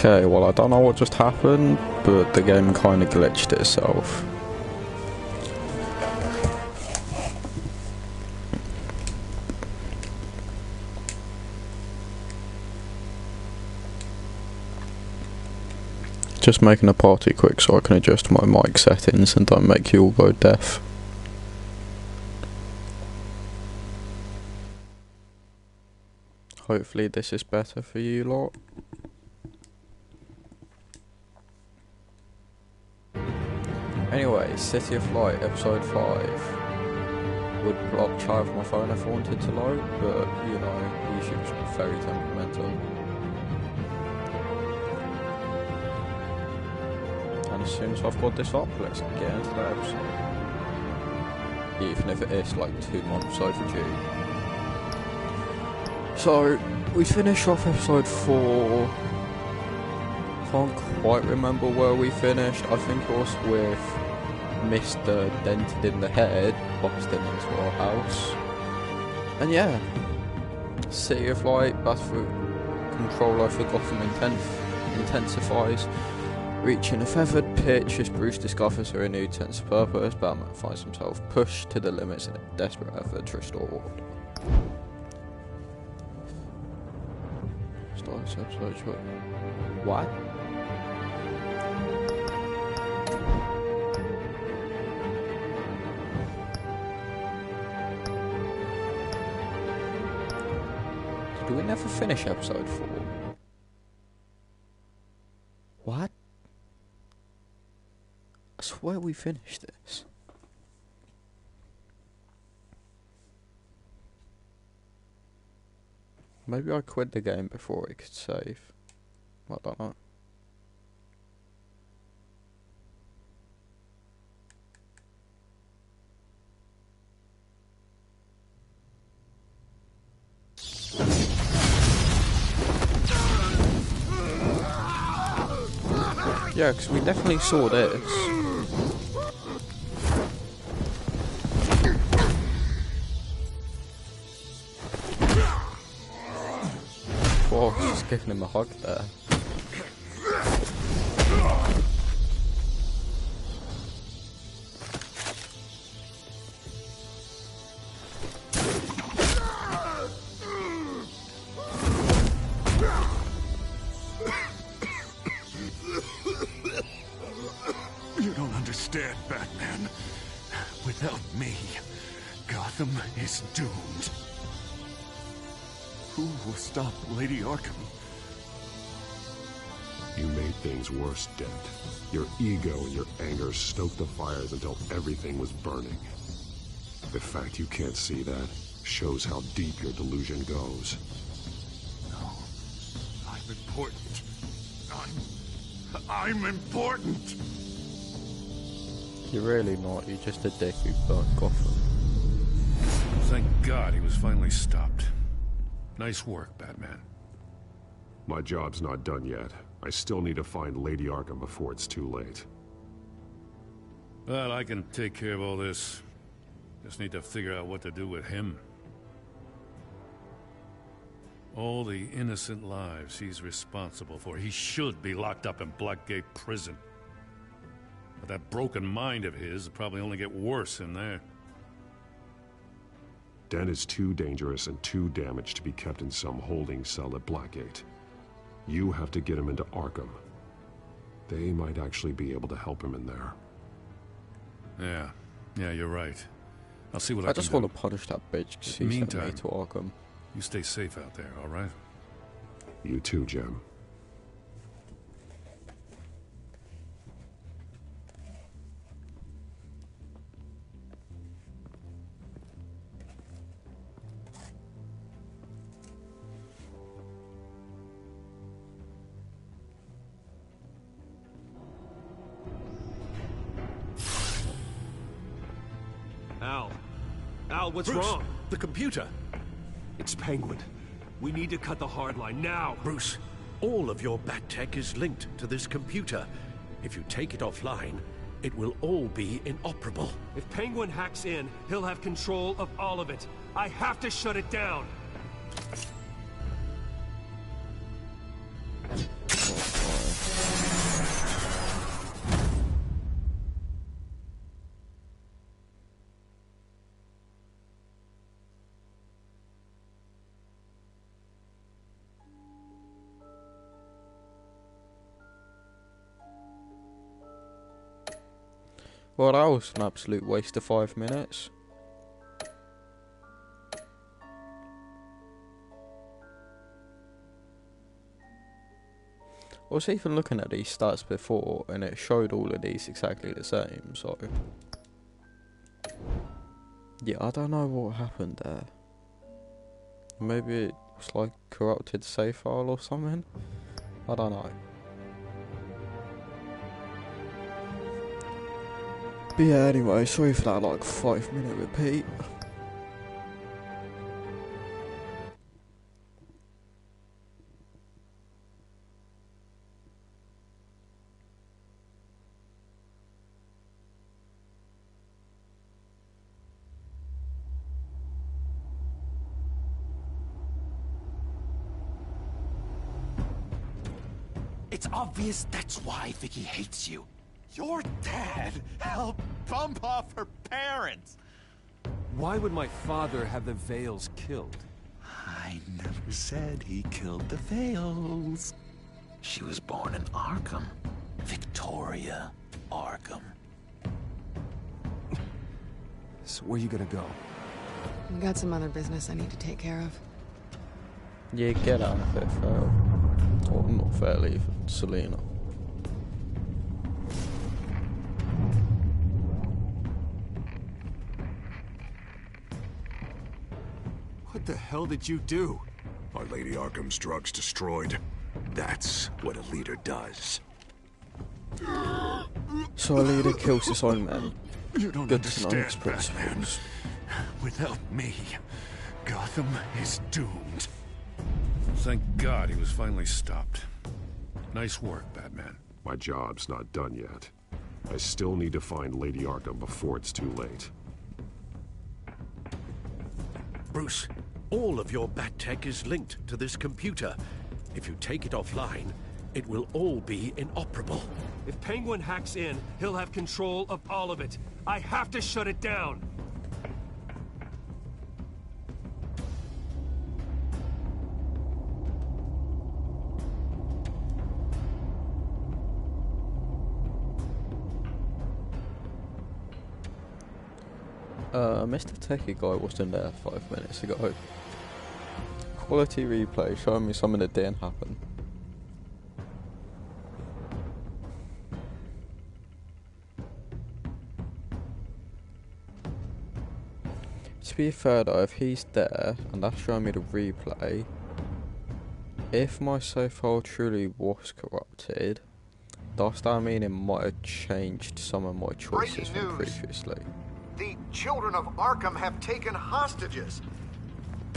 Okay, well I don't know what just happened, but the game kinda glitched itself. Just making a party quick so I can adjust my mic settings and don't make you all go deaf. Hopefully this is better for you lot. Anyway, City of Light, episode 5. Would block child from my phone if I wanted to load, but you know, YouTube's very temperamental. And as soon as I've got this up, let's get into the episode. Even if it is like 2 months overdue. So, we finished off episode 4. Can't quite remember where we finished. I think it was with Mr. Dented in the Head busting into our house. And yeah, City of Light, Battle control over Gotham intensifies. Reaching a feathered pitch as Bruce discovers her new sense of purpose, Batman finds himself pushed to the limits in a desperate effort to restore order. Start this episode short. What? Did we never finish episode 4? What? I swear we finished this. Maybe I quit the game before it could save. I don't know. Yeah, because we definitely saw this. Whoa, just giving him a hug there. You don't understand, Batman. Without me, Gotham is doomed. Who will stop Lady Arkham? You made things worse, Dent. Your ego and your anger stoked the fires until everything was burning. The fact you can't see that shows how deep your delusion goes. No. I'm important. I'm important! You're really not, you're just a dick who burnt Gotham. Thank God he was finally stopped. Nice work, Batman. My job's not done yet. I still need to find Lady Arkham before it's too late. Well, I can take care of all this. Just need to figure out what to do with him. All the innocent lives he's responsible for. He should be locked up in Blackgate Prison. But that broken mind of his will probably only get worse in there. Dent is too dangerous and too damaged to be kept in some holding cell at Blackgate. You have to get him into Arkham. They might actually be able to help him in there. Yeah, you're right. I'll see what I can do. I just want to punish that bitch because he sent me to Arkham. You stay safe out there, all right? You too, Jim. Al, what's Bruce, wrong? The computer. It's Penguin. We need to cut the hard line now. Bruce, all of your bat tech is linked to this computer. If you take it offline, it will all be inoperable. If Penguin hacks in, he'll have control of all of it. I have to shut it down. Well, that was an absolute waste of 5 minutes. I was even looking at these stats before, and it showed all of these exactly the same, so... Yeah, I don't know what happened there. Maybe it was like corrupted save file or something? I don't know. But yeah, anyway, sorry for that like 5-minute repeat. It's obvious that's why Vicky hates you. Your dad helped bump off her parents. Why would my father have the Vales killed? I never said he killed the Vales. She was born in Arkham. Victoria Arkham. So where you gonna go? I've got some other business I need to take care of. Yeah, get out of it, Fair. Or not fairly, Selena. What the hell did you do? Are Lady Arkham's drugs destroyed? That's what a leader does. So a leader kills his own men. You don't Good to know understand, his Batman. principles. Without me, Gotham is doomed. Thank God he was finally stopped. Nice work, Batman. My job's not done yet. I still need to find Lady Arkham before it's too late. Bruce, all of your bat tech is linked to this computer. If you take it offline, it will all be inoperable. If Penguin hacks in, he'll have control of all of it. I have to shut it down. Mr. Techie Guy wasn't there 5 minutes ago. Quality replay showing me something that didn't happen. To be fair though, if he's there and that's showing me the replay, if my save file truly was corrupted, does that mean it might have changed some of my choices from previously? The children of Arkham have taken hostages.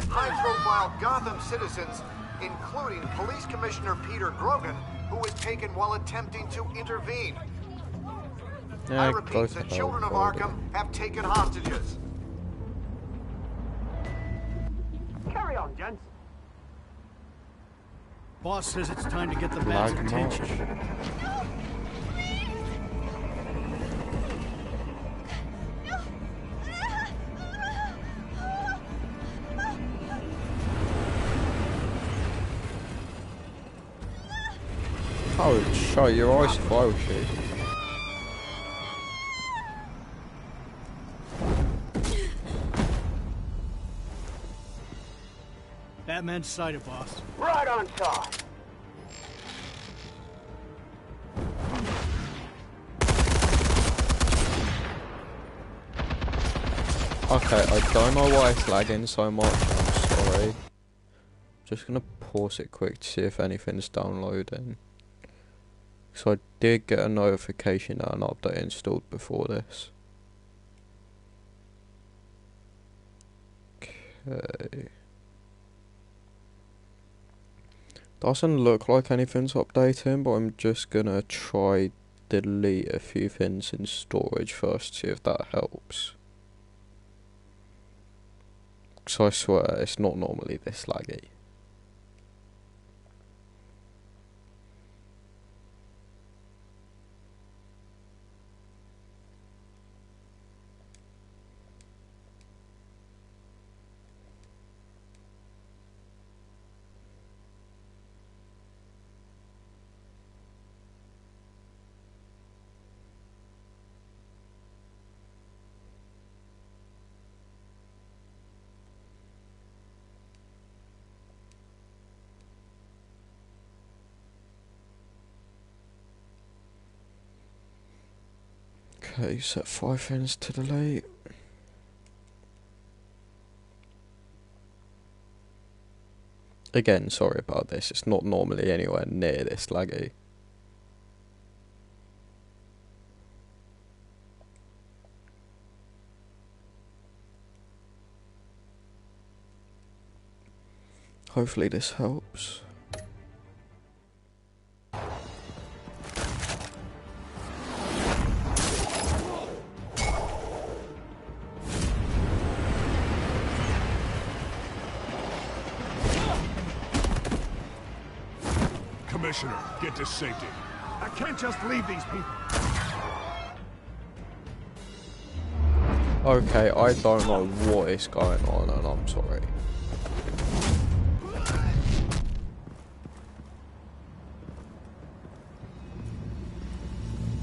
High-profile Gotham citizens, including Police Commissioner Peter Grogan, who was taken while attempting to intervene. I repeat, the children of Arkham have taken hostages. Carry on, gents. Boss says it's time to get the man's attention. I would shut your eyes if I was you. Batman's sighted, boss. Right on time. Okay, I don't know why it's lagging so much, I'm sorry. Just gonna pause it quick to see if anything's downloading. So I did get a notification that an update installed before this. Okay. Doesn't look like anything's updating, but I'm just gonna try delete a few things in storage first, see if that helps. So I swear it's not normally this laggy. Okay, set 5 things to delete. Again, sorry about this, it's not normally anywhere near this laggy. Hopefully this helps. Commissioner, get to safety. I can't just leave these people. Okay, I don't know what is going on and I'm sorry.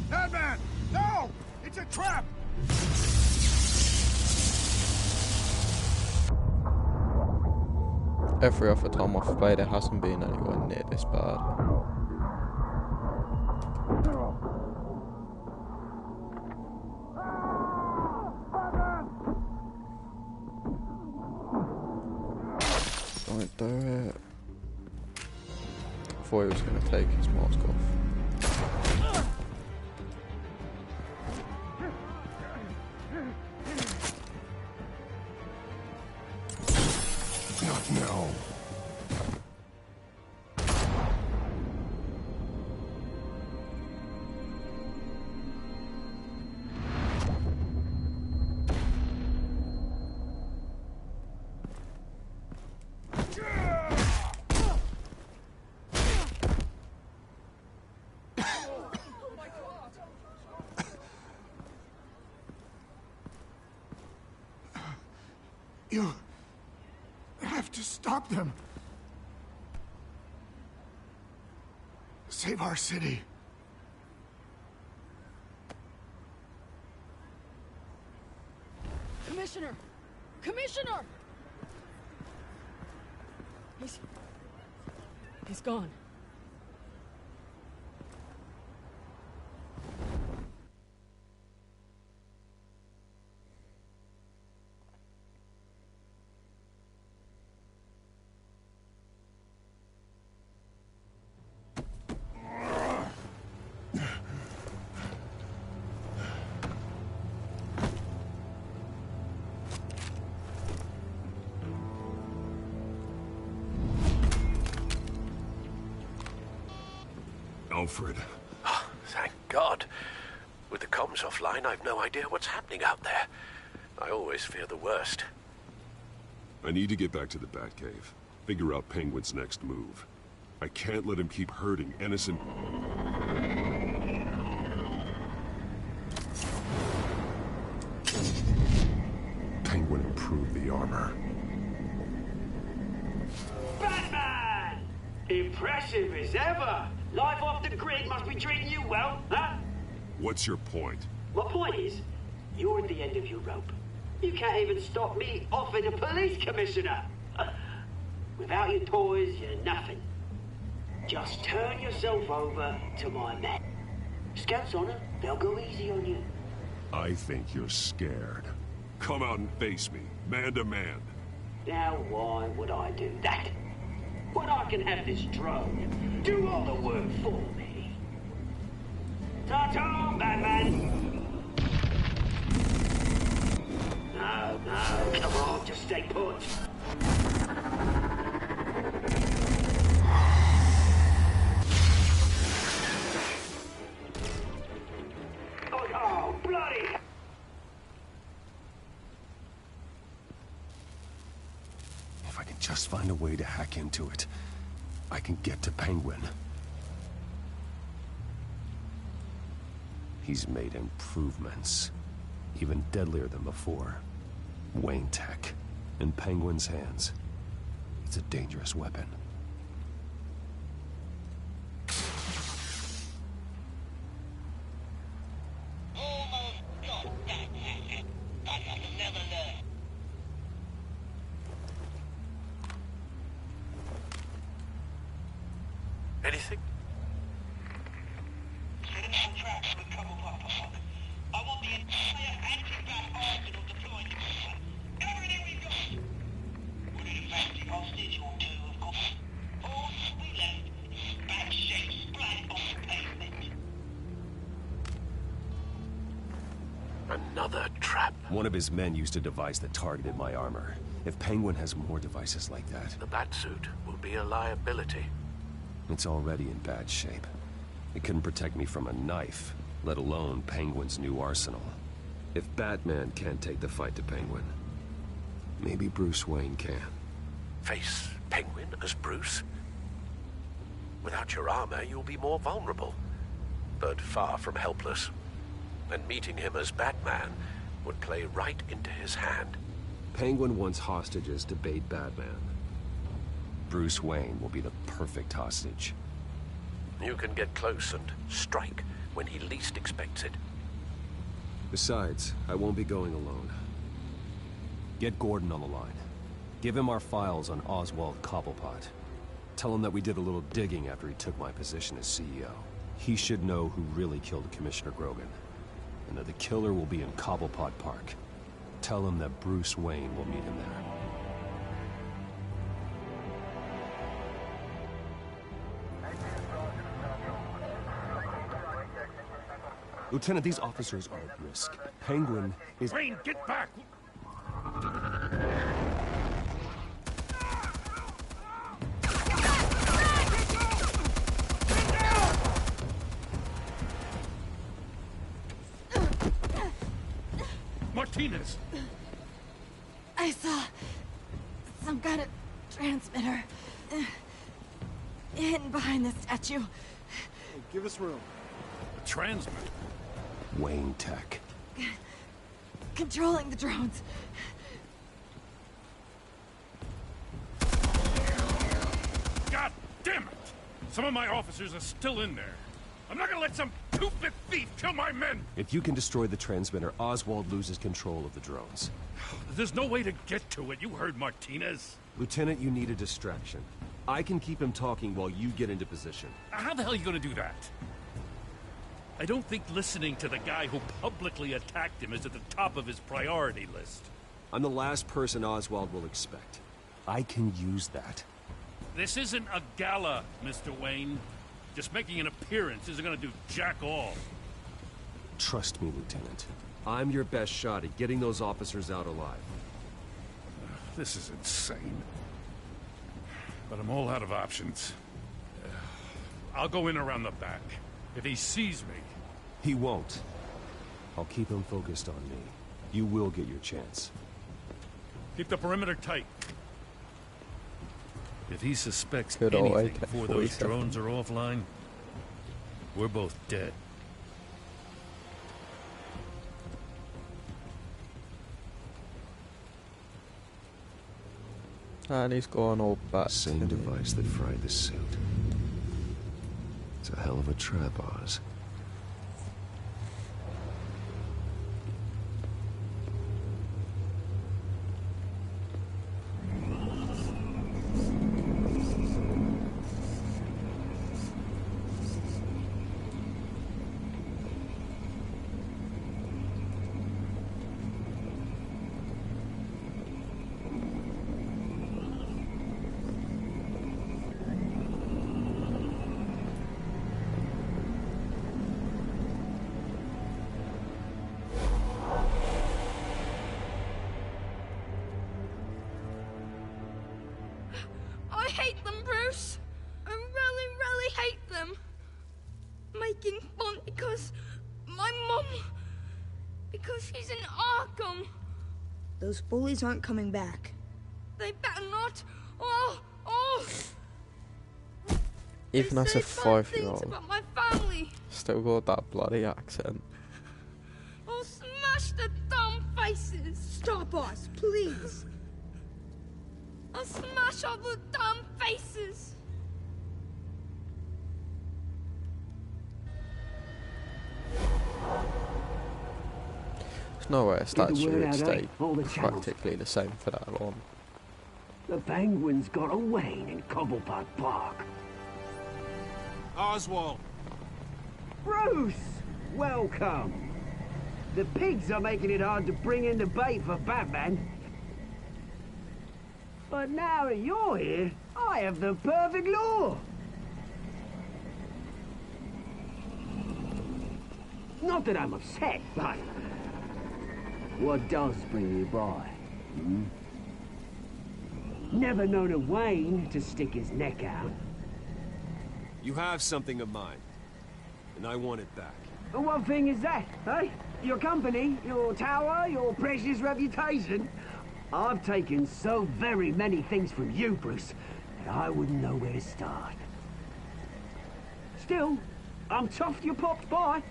Madman! No! It's a trap! Every other time I've played it hasn't been anywhere near this bad. Don't do it. I thought he was going to take his mask off. Not now. You have to stop them. Save our city. Commissioner! Commissioner! He's gone. Alfred. Oh, thank God. With the comms offline, I've no idea what's happening out there. I always fear the worst. I need to get back to the Batcave. Figure out Penguin's next move. I can't let him keep hurting innocent... Penguin improved the armor. Batman! Impressive as ever! Life off the grid must be treating you well, huh? What's your point? My point is, you're at the end of your rope. You can't even stop me offing a police commissioner. Without your toys, you're nothing. Just turn yourself over to my men. Scouts on it, they'll go easy on you. I think you're scared. Come out and face me, man to man. Now why would I do that? When I can have this drone do all the work for me. Ta-ta, Batman! No, come on, just stay put. Oh, bloody! If I can just find a way to hack into it, I can get to Penguin. He's made improvements, even deadlier than before. Wayne Tech, in Penguin's hands. It's a dangerous weapon. Anything? I want got the entire anti-bat arsenal deployed to Cuba. Everything we've got. With an effective hostage or two, of course. All we left is bad shape splat on the pavement. Another trap. One of his men used a device that targeted my armor. If Penguin has more devices like that... The Batsuit will be a liability. It's already in bad shape. It couldn't protect me from a knife, let alone Penguin's new arsenal. If Batman can't take the fight to Penguin, maybe Bruce Wayne can. Face Penguin as Bruce? Without your armor, you'll be more vulnerable, but far from helpless. And meeting him as Batman would play right into his hand. Penguin wants hostages to bait Batman. Bruce Wayne will be the perfect hostage. You can get close and strike when he least expects it. Besides, I won't be going alone. Get Gordon on the line. Give him our files on Oswald Cobblepot. Tell him that we did a little digging after he took my position as CEO. He should know who really killed Commissioner Grogan, and that the killer will be in Cobblepot Park. Tell him that Bruce Wayne will meet him there. Lieutenant, these officers are at risk. Penguin is... Wayne, get back! Martinez! I saw some kind of transmitter hidden behind the statue. Hey, give us room. A transmitter? Wayne Tech. Controlling the drones. God damn it! Some of my officers are still in there. I'm not gonna let some two-bit thief kill my men! If you can destroy the transmitter, Oswald loses control of the drones. There's no way to get to it. You heard Martinez. Lieutenant, you need a distraction. I can keep him talking while you get into position. How the hell are you gonna do that? I don't think listening to the guy who publicly attacked him is at the top of his priority list. I'm the last person Oswald will expect. I can use that. This isn't a gala, Mr. Wayne. Just making an appearance isn't gonna do jack all. Trust me, Lieutenant. I'm your best shot at getting those officers out alive. This is insane. But I'm all out of options. I'll go in around the back. If he sees me... He won't. I'll keep him focused on me. You will get your chance. Keep the perimeter tight. If he suspects Good old anything before those AK-47. drones are offline, we're both dead. And he's gone all back. Same device that fried the suit. It's a hell of a trap, Oz. I hate them, Bruce. I really, really hate them. Making fun because my mum... because she's in Arkham. Those bullies aren't coming back. They better not. Oh! Even as a They say bad things 5-year-old, about my family. still got that bloody accent. I'll smash the dumb faces. Stop us, please. I'll smash all the dumb faces. There's no way a statue word would out, stay all the channels. practically the same for that long. The Penguin's got a Wayne in Cobblepot Park. Oswald. Bruce! Welcome! The pigs are making it hard to bring in the bait for Batman. But now that you're here, I have the perfect lure. Not that I'm upset, but what does bring you by? Hmm? Never known a Wayne to stick his neck out. You have something of mine, and I want it back. What thing is that, eh? Your company, your tower, your precious reputation? I've taken so very many things from you, Bruce, that I wouldn't know where to start. Still, I'm chuffed you popped by.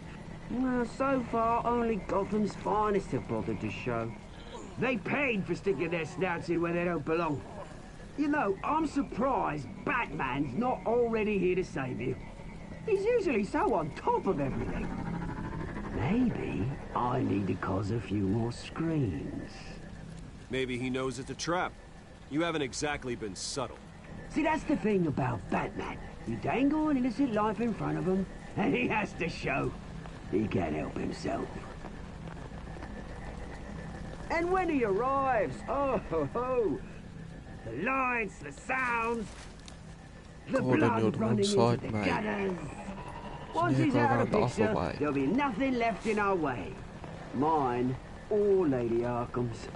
Well, so far, only Gotham's finest have bothered to show. They paid for sticking their snouts in where they don't belong. You know, I'm surprised Batman's not already here to save you. He's usually so on top of everything. Maybe I need to cause a few more screams. Maybe he knows it's a trap. You haven't exactly been subtle. See, that's the thing about Batman. You dangle an innocent life in front of him, and he has to show he can't help himself. And when he arrives, oh ho ho! The lights, the sounds, the blood running into the gutters. Once he's out of the picture, there'll be nothing left in our way. Mine or Lady Arkham's.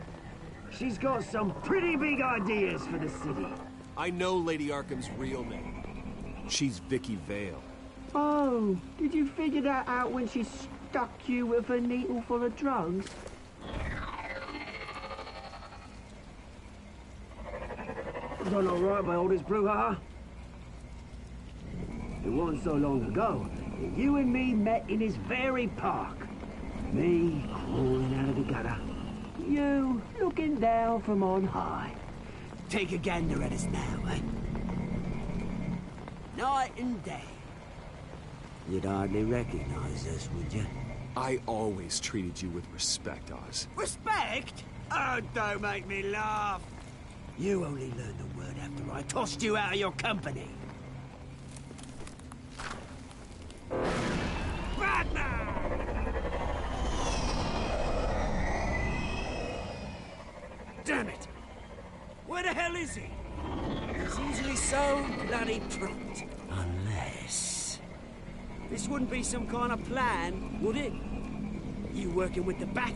She's got some pretty big ideas for the city. I know Lady Arkham's real name. She's Vicky Vale. Oh, did you figure that out when she stuck you with a needle full of drugs? Done all right by oldest brouhaha. It wasn't so long ago that you and me met in this very park. Me crawling out of the gutter. You looking down from on high. Take a gander at us now, eh? Night and day. You'd hardly recognize us, would you? I always treated you with respect, Oz. Respect? Oh, don't make me laugh. You only learned the word after I tossed you out of your company. Batman! Damn it! Where the hell is he? He's usually so bloody prompt. Unless... This wouldn't be some kind of plan, would it? You working with the Bat?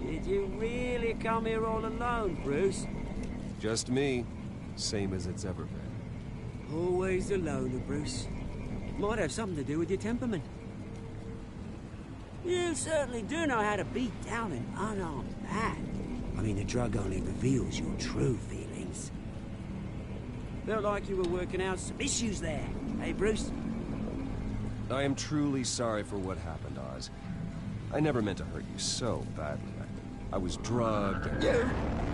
Did you really come here all alone, Bruce? Just me. Same as it's ever been. Always a loner, Bruce. Might have something to do with your temperament. You certainly do know how to beat down an unarmed man. I mean, the drug only reveals your true feelings. Felt like you were working out some issues there, eh, Bruce? I am truly sorry for what happened, Oz. I never meant to hurt you so badly. I was drugged and... You?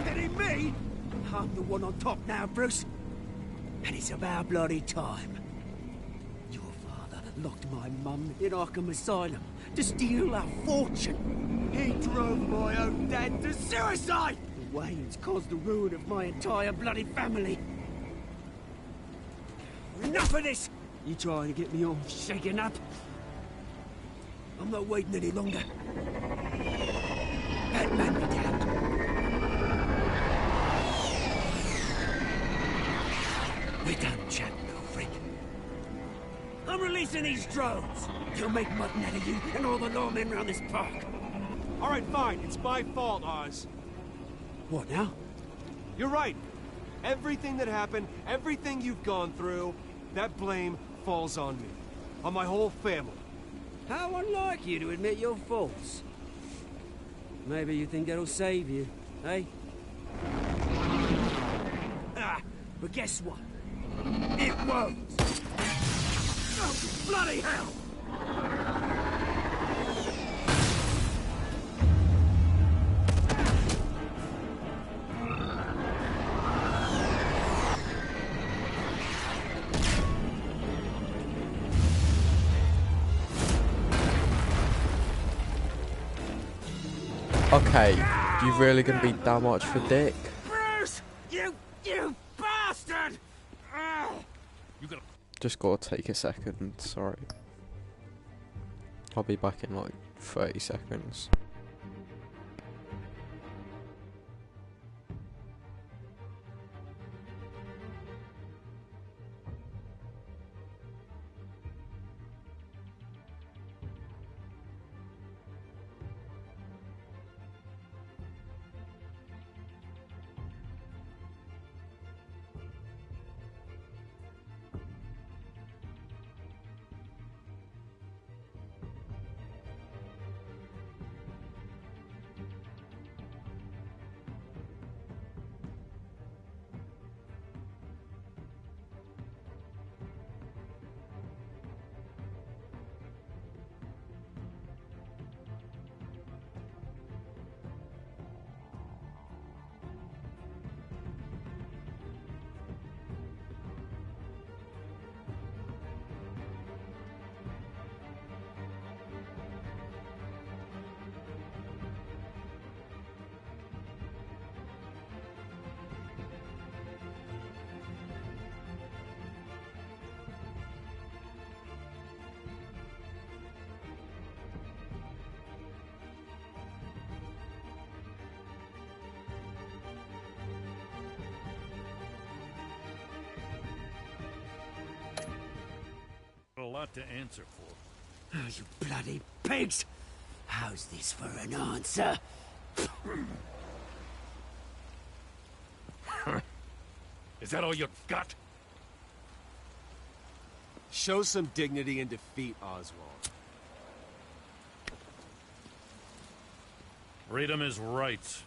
Kidding me? I'm the one on top now, Bruce. And it's about bloody time. Your father locked my mum in Arkham Asylum to steal our fortune. He drove my own dad to suicide! The Waynes caused the ruin of my entire bloody family. Enough of this! You trying to get me all shaken up? I'm not waiting any longer. Batman be damned. We're done chatting, old friend. I'm releasing these drones. You'll make mutton out of you and all the lawmen around this park. All right, fine. It's my fault, Oz. What now? You're right. Everything that happened, everything you've gone through, that blame falls on me. On my whole family. How unlike you to admit your faults. Maybe you think that'll save you, eh? Ah, but guess what? It won't! Oh, bloody hell! Okay, you really gonna be that much for Dick? Bruce! You bastard! Just gotta take a second, sorry. I'll be back in like 30 seconds. A lot to answer for. Oh, you bloody pigs! How's this for an answer? Is that all you got? Show some dignity and defeat Oswald. Freedom is rights.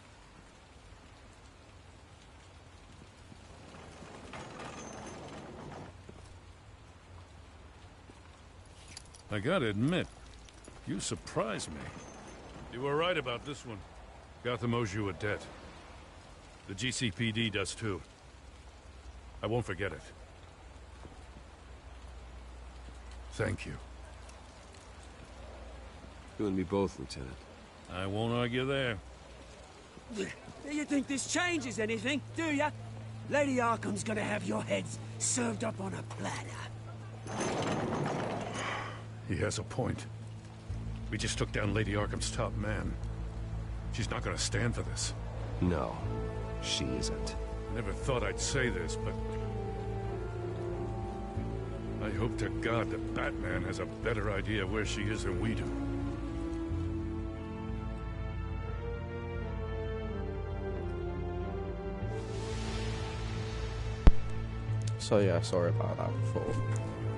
I gotta admit, you surprised me. You were right about this one. Gotham owes you a debt. The GCPD does too. I won't forget it. Thank you. You and me both, Lieutenant. I won't argue there. Do you think this changes anything, do ya? Lady Arkham's gonna have your heads served up on a platter. He has a point. We just took down Lady Arkham's top man. She's not gonna stand for this. No, she isn't. Never thought I'd say this, but I hope to God that Batman has a better idea where she is than we do. So yeah, sorry about that before.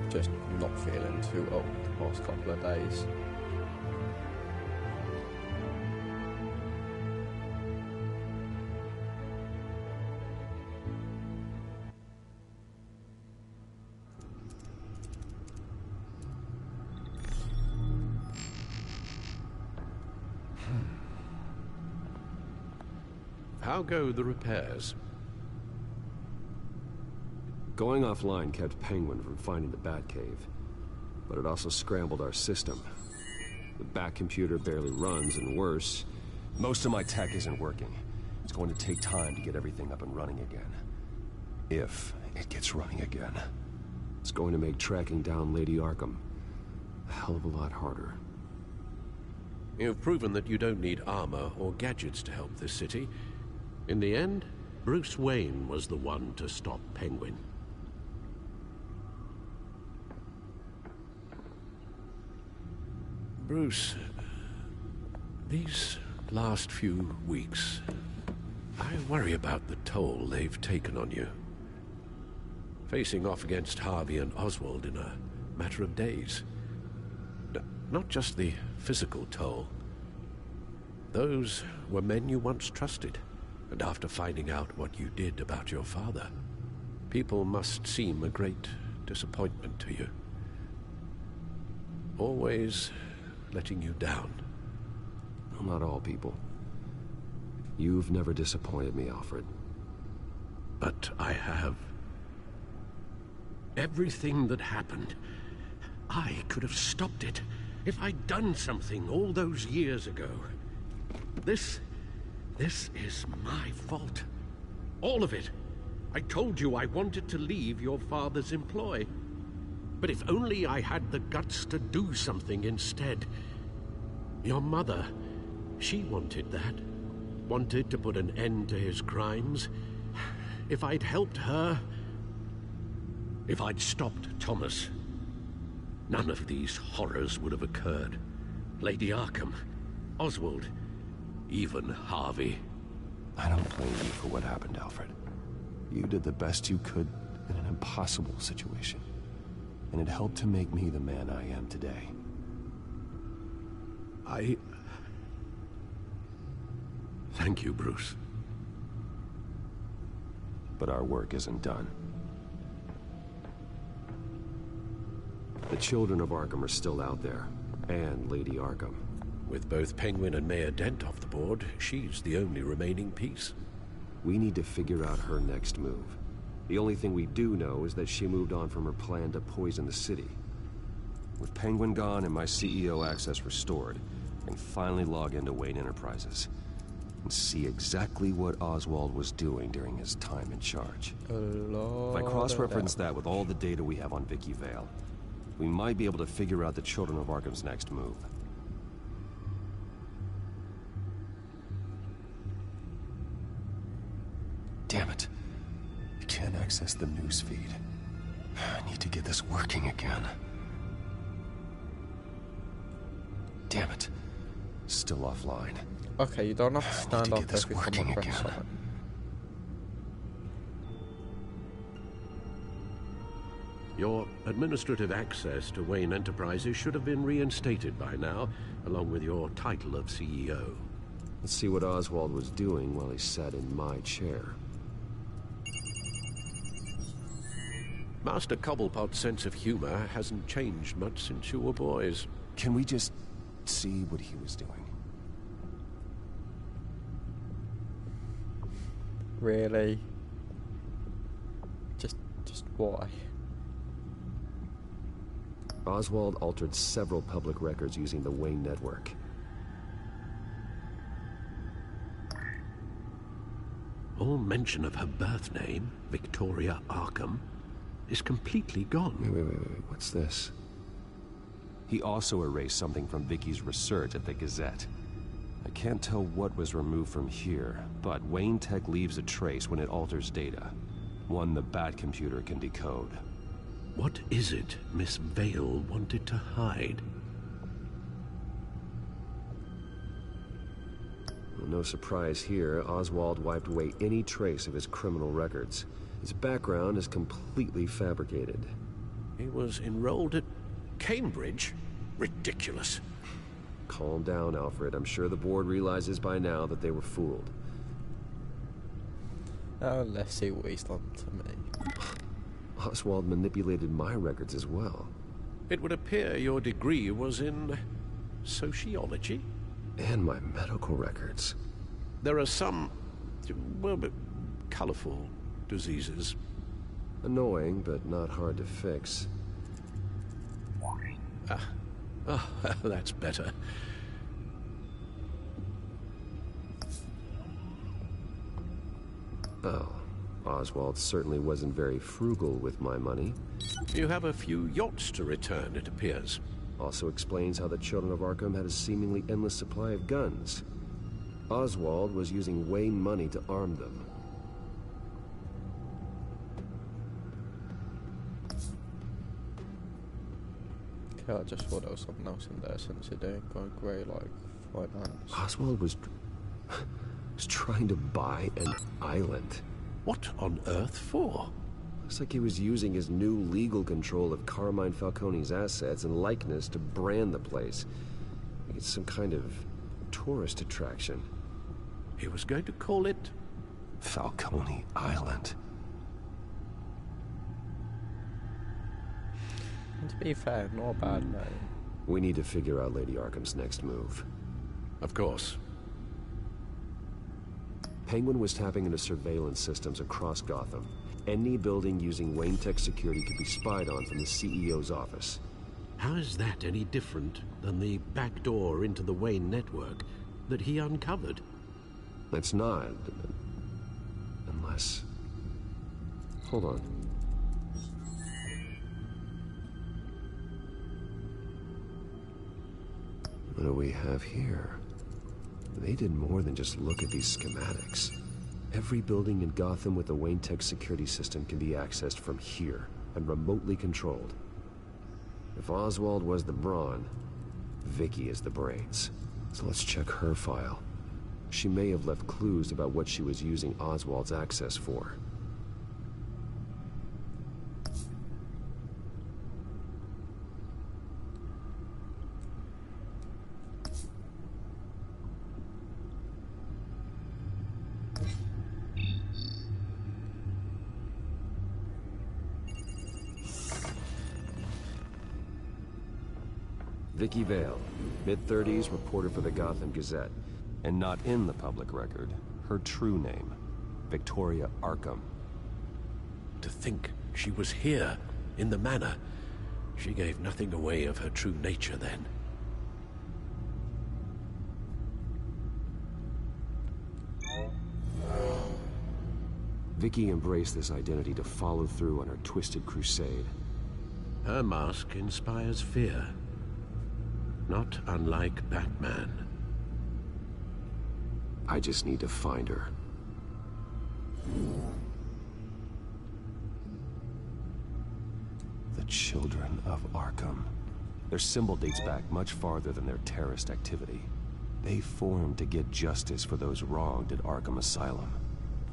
Just not feeling too old the past couple of days. How go the repairs? Going offline kept Penguin from finding the Batcave, but it also scrambled our system. The Bat computer barely runs, and worse, most of my tech isn't working. It's going to take time to get everything up and running again. If it gets running again. It's going to make tracking down Lady Arkham a hell of a lot harder. You've proven that you don't need armor or gadgets to help this city. In the end, Bruce Wayne was the one to stop Penguin. Bruce, these last few weeks, I worry about the toll they've taken on you. Facing off against Harvey and Oswald in a matter of days. Not just the physical toll. Those were men you once trusted, and after finding out what you did about your father, people must seem a great disappointment to you. Always letting you down. Well, not all people. You've never disappointed me, Alfred. But I have. Everything that happened, I could have stopped it if I'd done something all those years ago. This is my fault. All of it. I told you I wanted to leave your father's employ. But if only I had the guts to do something instead. Your mother, she wanted that. Wanted to put an end to his crimes. If I'd helped her... If I'd stopped Thomas, none of these horrors would have occurred. Lady Arkham, Oswald, even Harvey. I don't blame you for what happened, Alfred. You did the best you could in an impossible situation. And it helped to make me the man I am today. Thank you, Bruce. But our work isn't done. The children of Arkham are still out there, and Lady Arkham. With both Penguin and Mayor Dent off the board, she's the only remaining piece. We need to figure out her next move. The only thing we do know is that she moved on from her plan to poison the city. With Penguin gone and my CEO access restored, I can finally log into Wayne Enterprises and see exactly what Oswald was doing during his time in charge. If I cross-reference that with all the data we have on Vicky Vale, we might be able to figure out the Children of Arkham's next move. Damn it. I can't access the news feed. I need to get this working again. Damn it. Still offline. Okay, you don't have to stand up every time I press something. Your administrative access to Wayne Enterprises should have been reinstated by now, along with your title of CEO. Let's see what Oswald was doing while he sat in my chair. Master Cobblepot's sense of humor hasn't changed much since you were boys. Can we just see what he was doing? Really? Just why? Oswald altered several public records using the Wayne network. All mention of her birth name, Victoria Arkham, is completely gone. Wait, what's this? He also erased something from Vicky's research at the Gazette. I can't tell what was removed from here, but Wayne Tech leaves a trace when it alters data. One the Bat computer can decode. What is it Miss Vale wanted to hide? Well, no surprise here, Oswald wiped away any trace of his criminal records. His background is completely fabricated. He was enrolled at Cambridge? Ridiculous. Calm down, Alfred. I'm sure the board realizes by now that they were fooled. Let's see what he's done to me. Oswald manipulated my records as well. It would appear your degree was in sociology? And my medical records. There are some, well, colorful diseases. Annoying, but not hard to fix. Oh, that's better. Oh, Oswald certainly wasn't very frugal with my money. You have a few yachts to return, it appears. Also explains how the Children of Arkham had a seemingly endless supply of guns. Oswald was using Wayne money to arm them. Okay, I just thought there was something else in there since it didn't go great, like finance. Oswald was trying to buy an island. What on earth for? Looks like he was using his new legal control of Carmine Falcone's assets and likeness to brand the place. It's some kind of tourist attraction. He was going to call it Falcone Island. And to be fair, not a bad name. We need to figure out Lady Arkham's next move. Of course. Penguin was tapping into surveillance systems across Gotham. Any building using Wayne Tech security could be spied on from the CEO's office. How is that any different than the back door into the Wayne network that he uncovered? It's not. Unless... Hold on. What do we have here? They did more than just look at these schematics. Every building in Gotham with a Wayne Tech security system can be accessed from here and remotely controlled. If Oswald was the brawn, Vicky is the brains. So let's check her file. She may have left clues about what she was using Oswald's access for. Vicky Vale, mid-30s, reporter for the Gotham Gazette. And not in the public record, her true name, Victoria Arkham. To think she was here, in the manor. She gave nothing away of her true nature then. Vicky embraced this identity to follow through on her twisted crusade. Her mask inspires fear. Not unlike Batman. I just need to find her. The Children of Arkham. Their symbol dates back much farther than their terrorist activity. They formed to get justice for those wronged at Arkham Asylum.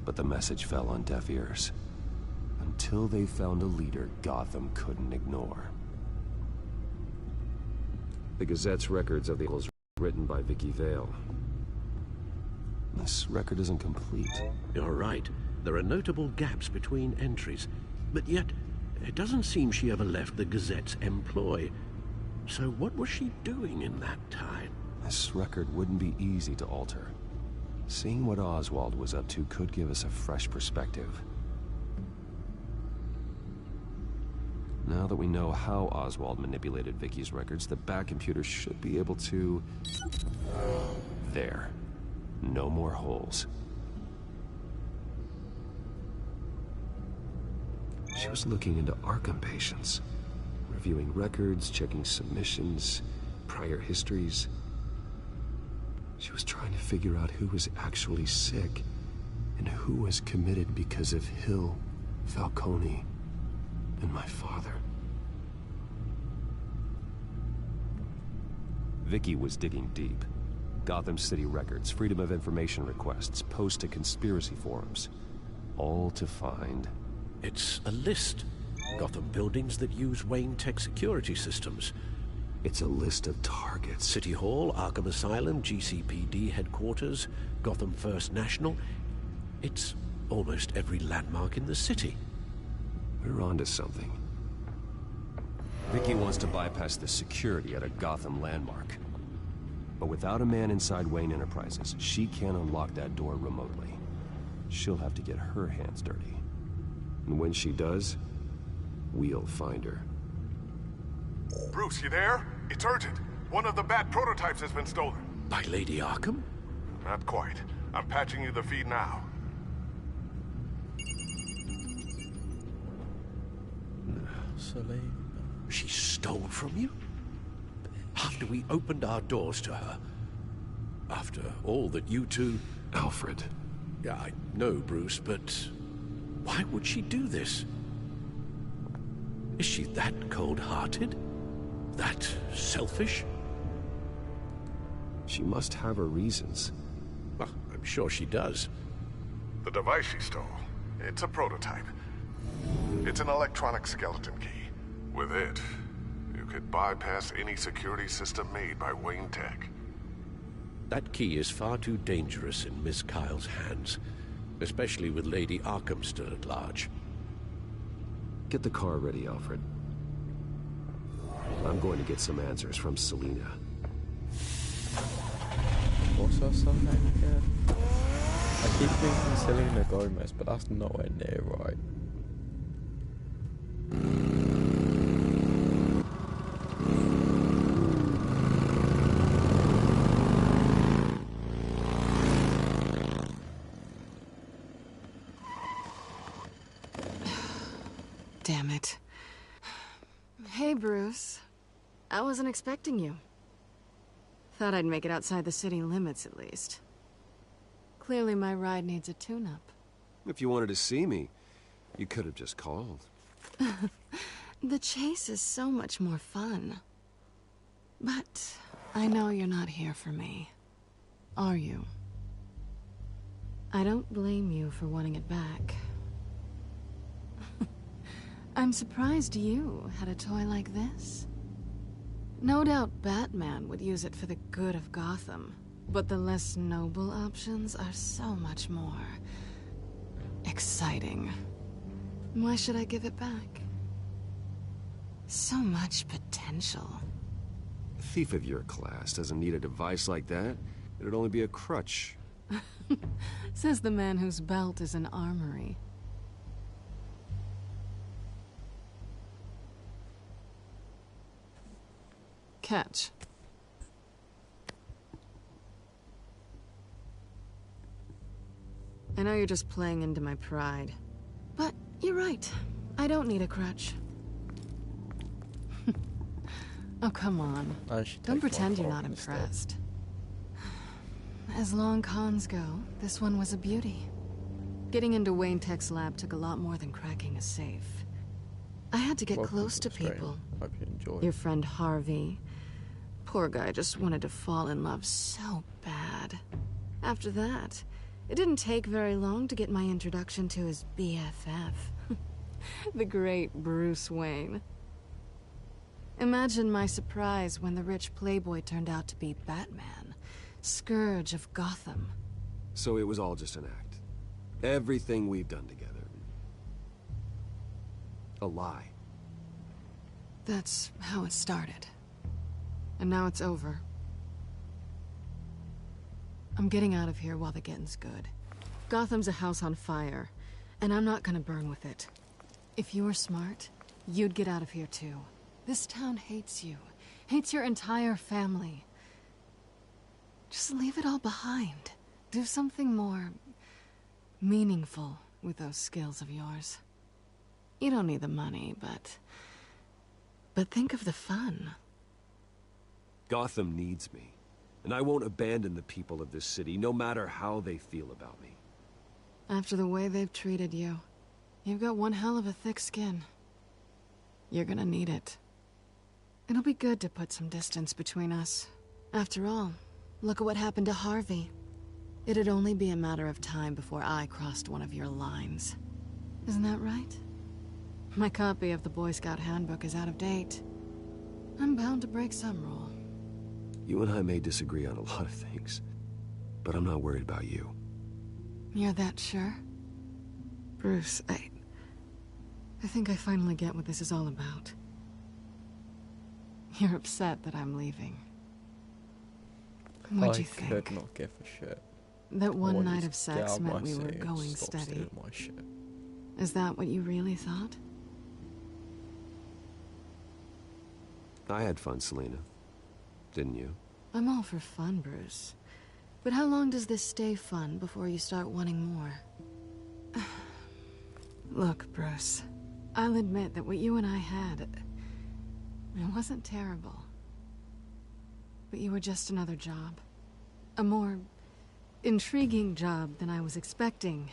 But the message fell on deaf ears. Until they found a leader Gotham couldn't ignore. The Gazette's records of the was written by Vicky Vale. This record isn't complete. You're right. There are notable gaps between entries. But yet, it doesn't seem she ever left the Gazette's employ. So what was she doing in that time? This record wouldn't be easy to alter. Seeing what Oswald was up to could give us a fresh perspective. Now that we know how Oswald manipulated Vicky's records, the back computer should be able to... There. No more holes. She was looking into Arkham patients, reviewing records, checking submissions, prior histories. She was trying to figure out who was actually sick and who was committed because of Hill, Falcone, and my father. Vicky was digging deep. Gotham City records, Freedom of Information requests, posts to conspiracy forums. All to find... It's a list. Gotham buildings that use Wayne Tech security systems. It's a list of targets. City Hall, Arkham Asylum, GCPD headquarters, Gotham First National. It's almost every landmark in the city. We're onto something. Vicky wants to bypass the security at a Gotham landmark. But without a man inside Wayne Enterprises, she can't unlock that door remotely. She'll have to get her hands dirty. And when she does, we'll find her. Bruce, you there? It's urgent. One of the Bat prototypes has been stolen. By Lady Arkham? Not quite. I'm patching you the feed now. She stole from you? After we opened our doors to her? After all that you two... Alfred. Yeah, I know, Bruce, but... why would she do this? Is she that cold-hearted? That selfish? She must have her reasons. Well, I'm sure she does. The device she stole, it's a prototype. It's an electronic skeleton key. With it, you could bypass any security system made by Wayne Tech. That key is far too dangerous in Miss Kyle's hands, especially with Lady Arkham still at large. Get the car ready, Alfred. I'm going to get some answers from Selina. What's her surname again? I keep thinking Selena Gomez, but that's nowhere near right. Damn it. Hey, Bruce. I wasn't expecting you. Thought I'd make it outside the city limits, at least. Clearly my ride needs a tune-up. If you wanted to see me, you could have just called. The chase is so much more fun. But I know you're not here for me. Are you? I don't blame you for wanting it back. I'm surprised you had a toy like this. No doubt Batman would use it for the good of Gotham, but the less noble options are so much more exciting. Why should I give it back? So much potential. A thief of your class doesn't need a device like that. It'd only be a crutch. Says the man whose belt is an armory. Catch. I know you're just playing into my pride, but you're right. I don't need a crutch. Oh, come on. Don't pretend you're not impressed. As long cons go, this one was a beauty. Getting into Wayne Tech's lab took a lot more than cracking a safe. I had to get close to people. Hope you enjoy. Your friend Harvey. Poor guy just wanted to fall in love so bad. After that, it didn't take very long to get my introduction to his BFF. The great Bruce Wayne. Imagine my surprise when the rich playboy turned out to be Batman, Scourge of Gotham. So it was all just an act. Everything we've done together. A lie. That's how it started. And now it's over. I'm getting out of here while the getting's good. Gotham's a house on fire, and I'm not gonna burn with it. If you were smart, you'd get out of here too. This town hates you. Hates your entire family. Just leave it all behind. Do something more meaningful with those skills of yours. You don't need the money, but think of the fun. Gotham needs me, and I won't abandon the people of this city, no matter how they feel about me. After the way they've treated you, you've got one hell of a thick skin. You're gonna need it. It'll be good to put some distance between us. After all, look at what happened to Harvey. It'd only be a matter of time before I crossed one of your lines. Isn't that right? My copy of the Boy Scout Handbook is out of date. I'm bound to break some rule. You and I may disagree on a lot of things, but I'm not worried about you. You're that sure? Bruce, I think I finally get what this is all about. You're upset that I'm leaving. What'd you think? I could not give a shit. That one wanted night to of sex get out meant my we were city and going stop steady. stealing my shit. Is that what you really thought? I had fun, Selena. Didn't you? I'm all for fun, Bruce. But how long does this stay fun before you start wanting more? Look, Bruce. I'll admit that what you and I had... it wasn't terrible. But you were just another job. A more intriguing job than I was expecting.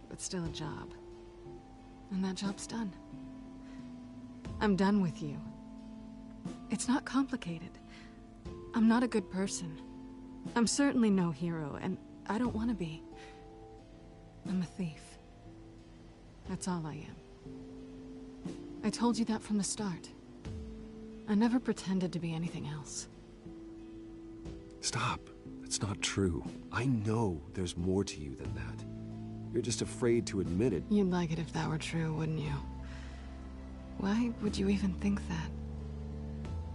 But still a job. And that job's done. I'm done with you. It's not complicated. I'm not a good person. I'm certainly no hero, and I don't want to be. I'm a thief. That's all I am. I told you that from the start. I never pretended to be anything else. Stop. That's not true. I know there's more to you than that. You're just afraid to admit it. You'd like it if that were true, wouldn't you? Why would you even think that?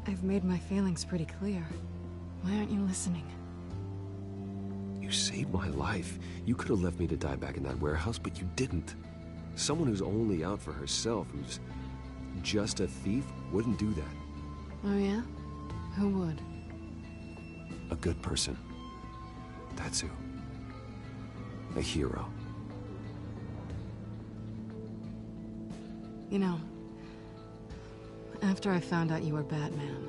I've made my feelings pretty clear. Why aren't you listening? You saved my life. You could have left me to die back in that warehouse, but you didn't. Someone who's only out for herself, who's just a thief, wouldn't do that. Oh yeah? Who would? A good person. That's who. A hero. You know, after I found out you were Batman,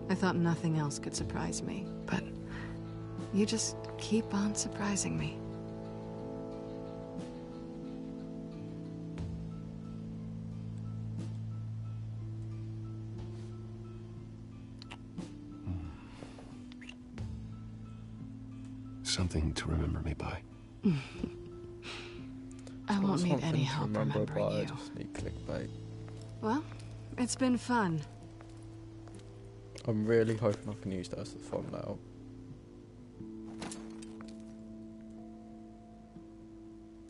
I thought nothing else could surprise me, but you just keep on surprising me. Something to remember me by. I won't need any help remembering you. I just need clickbait. Well, it's been fun. I'm really hoping I can use that as the thumbnail.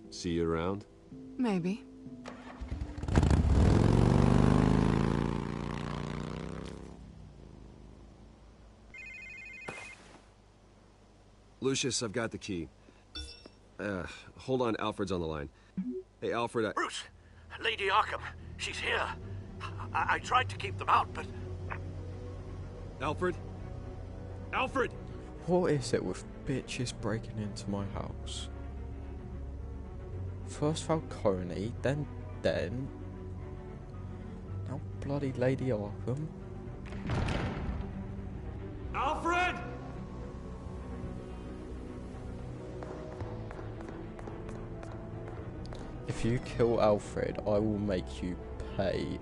See you around? Maybe. Lucius, I've got the key. Hold on, Alfred's on the line. Hey, Alfred, Bruce! Lady Arkham, she's here. I tried to keep them out, but... Alfred? Alfred! What is it with bitches breaking into my house? First Falcone, then Den. Now bloody Lady Arkham. Alfred! If you kill Alfred, I will make you pay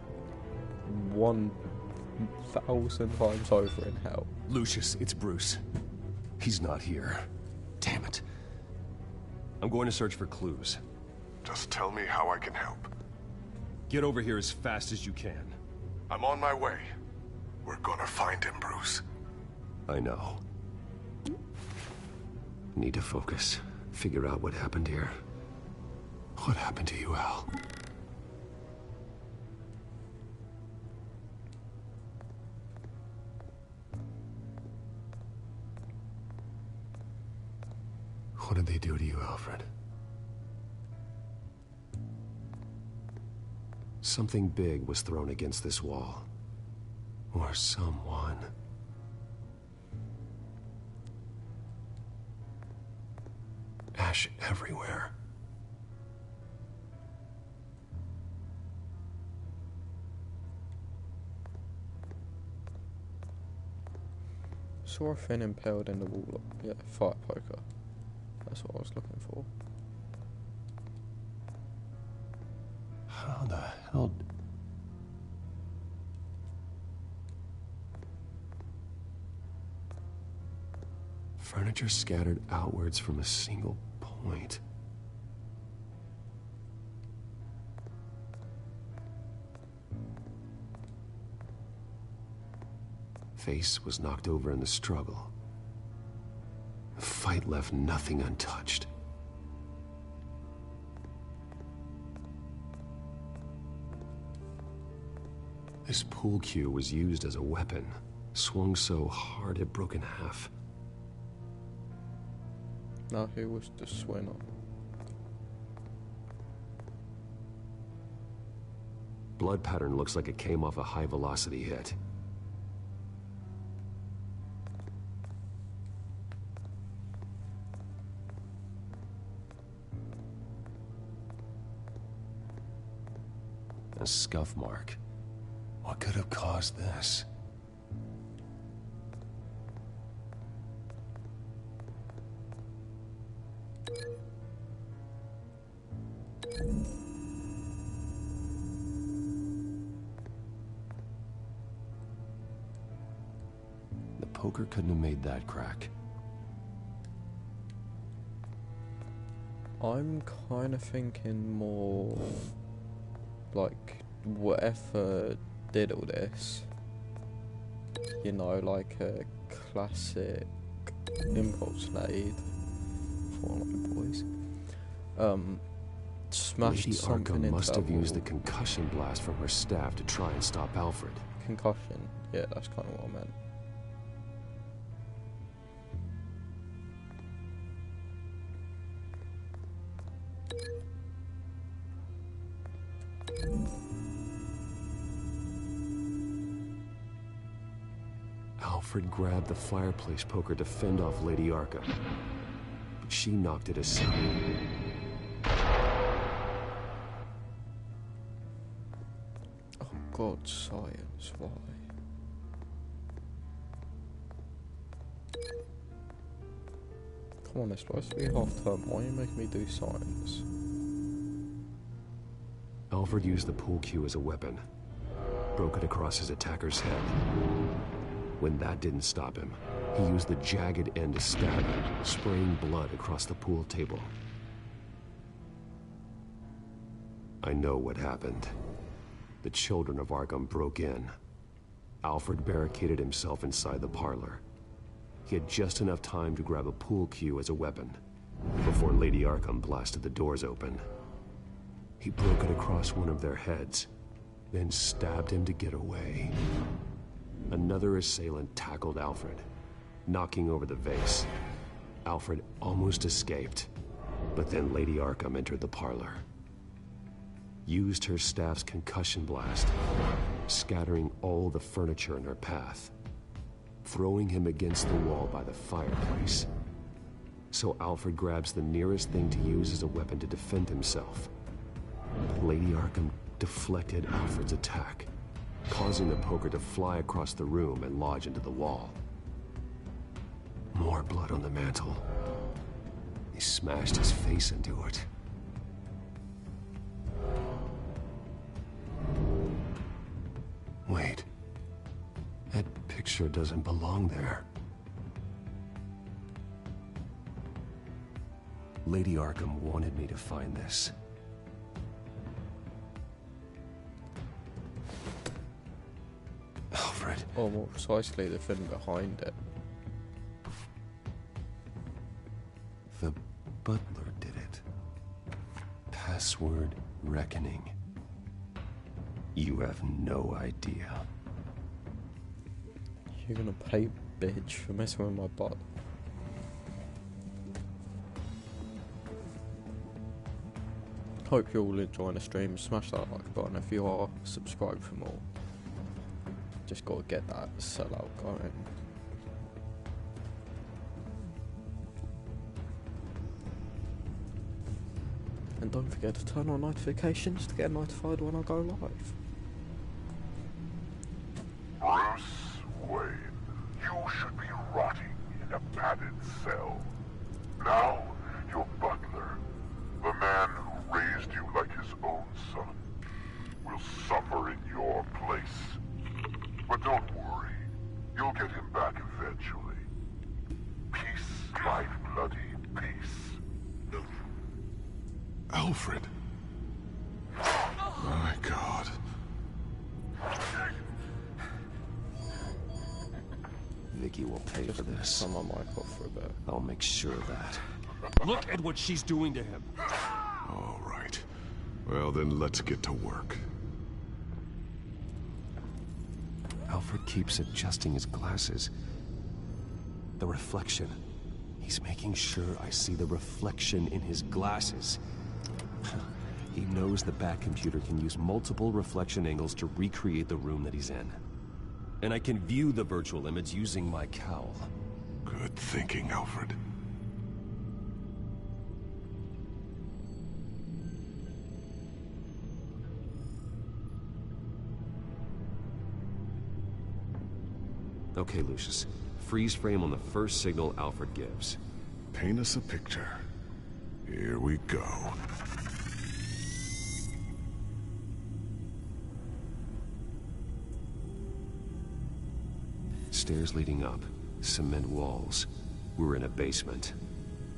1,000 times over in hell. Lucius, it's Bruce. He's not here. Damn it. I'm going to search for clues. Just tell me how I can help. Get over here as fast as you can. I'm on my way. We're gonna find him, Bruce. I know. Need to focus. Figure out what happened here. What happened to you, Al? What did they do to you, Alfred? Something big was thrown against this wall. Or someone. Ash everywhere. Saw a thing impaled in the wall. Yeah, fire poker. That's what I was looking for. How the hell... Furniture scattered outwards from a single point. Face was knocked over in the struggle. The fight left nothing untouched. This pool cue was used as a weapon, swung so hard it broke in half. Now who was the swinner? Blood pattern looks like it came off a high-velocity hit. A scuff mark. What could have caused this? The poker couldn't have made that crack. I'm kind of thinking more like whatever did all this, you know, like a classic impulse nade for my boys. Smashed Lady something Arkham into must that have used the wall. concussion blast from her staff to try and stop Alfred. Concussion, yeah, that's kind of what I meant. Alfred grabbed the fireplace poker to fend off Lady Arkham, but she knocked it aside. Oh God, science, why? Come on, it's supposed to be half term. Why are you making me do science? Alfred used the pool cue as a weapon. Broke it across his attacker's head. When that didn't stop him, he used the jagged end to stab him, spraying blood across the pool table. I know what happened. The children of Arkham broke in. Alfred barricaded himself inside the parlor. He had just enough time to grab a pool cue as a weapon before Lady Arkham blasted the doors open. He broke it across one of their heads, then stabbed him to get away. Another assailant tackled Alfred, knocking over the vase. Alfred almost escaped, but then Lady Arkham entered the parlor. Used her staff's concussion blast, scattering all the furniture in her path, throwing him against the wall by the fireplace. So Alfred grabs the nearest thing to use as a weapon to defend himself. Lady Arkham deflected Alfred's attack, causing the poker to fly across the room and lodge into the wall. More blood on the mantle. He smashed his face into it. Wait. That picture doesn't belong there. Lady Arkham wanted me to find this. Alfred. Or more precisely, the thing behind it. The butler did it. Password reckoning. You have no idea. You're gonna pay, bitch, for messing with my butt. Hope you're all enjoying the stream. Smash that like button if you are. Subscribe for more. Just gotta get that sellout going. And don't forget to turn on notifications to get notified when I go live. Bruce Wayne, you should be rotting in a padded cell. Now, your butler, the man who raised you like his own son, will suffer in your place. But don't worry, you'll get him back eventually. Peace, my bloody peace. Alfred. My God. Vicky will pay for this. Turn my mic off for a bit. I'll make sure of that. Look at what she's doing to him. All right. Well, then let's get to work. Alfred keeps adjusting his glasses. The reflection. He's making sure I see the reflection in his glasses. He knows the Batcomputer can use multiple reflection angles to recreate the room that he's in. And I can view the virtual image using my cowl. Good thinking, Alfred. Okay, Lucius. Freeze frame on the first signal Alfred gives. Paint us a picture. Here we go. Stairs leading up. Cement walls. We're in a basement.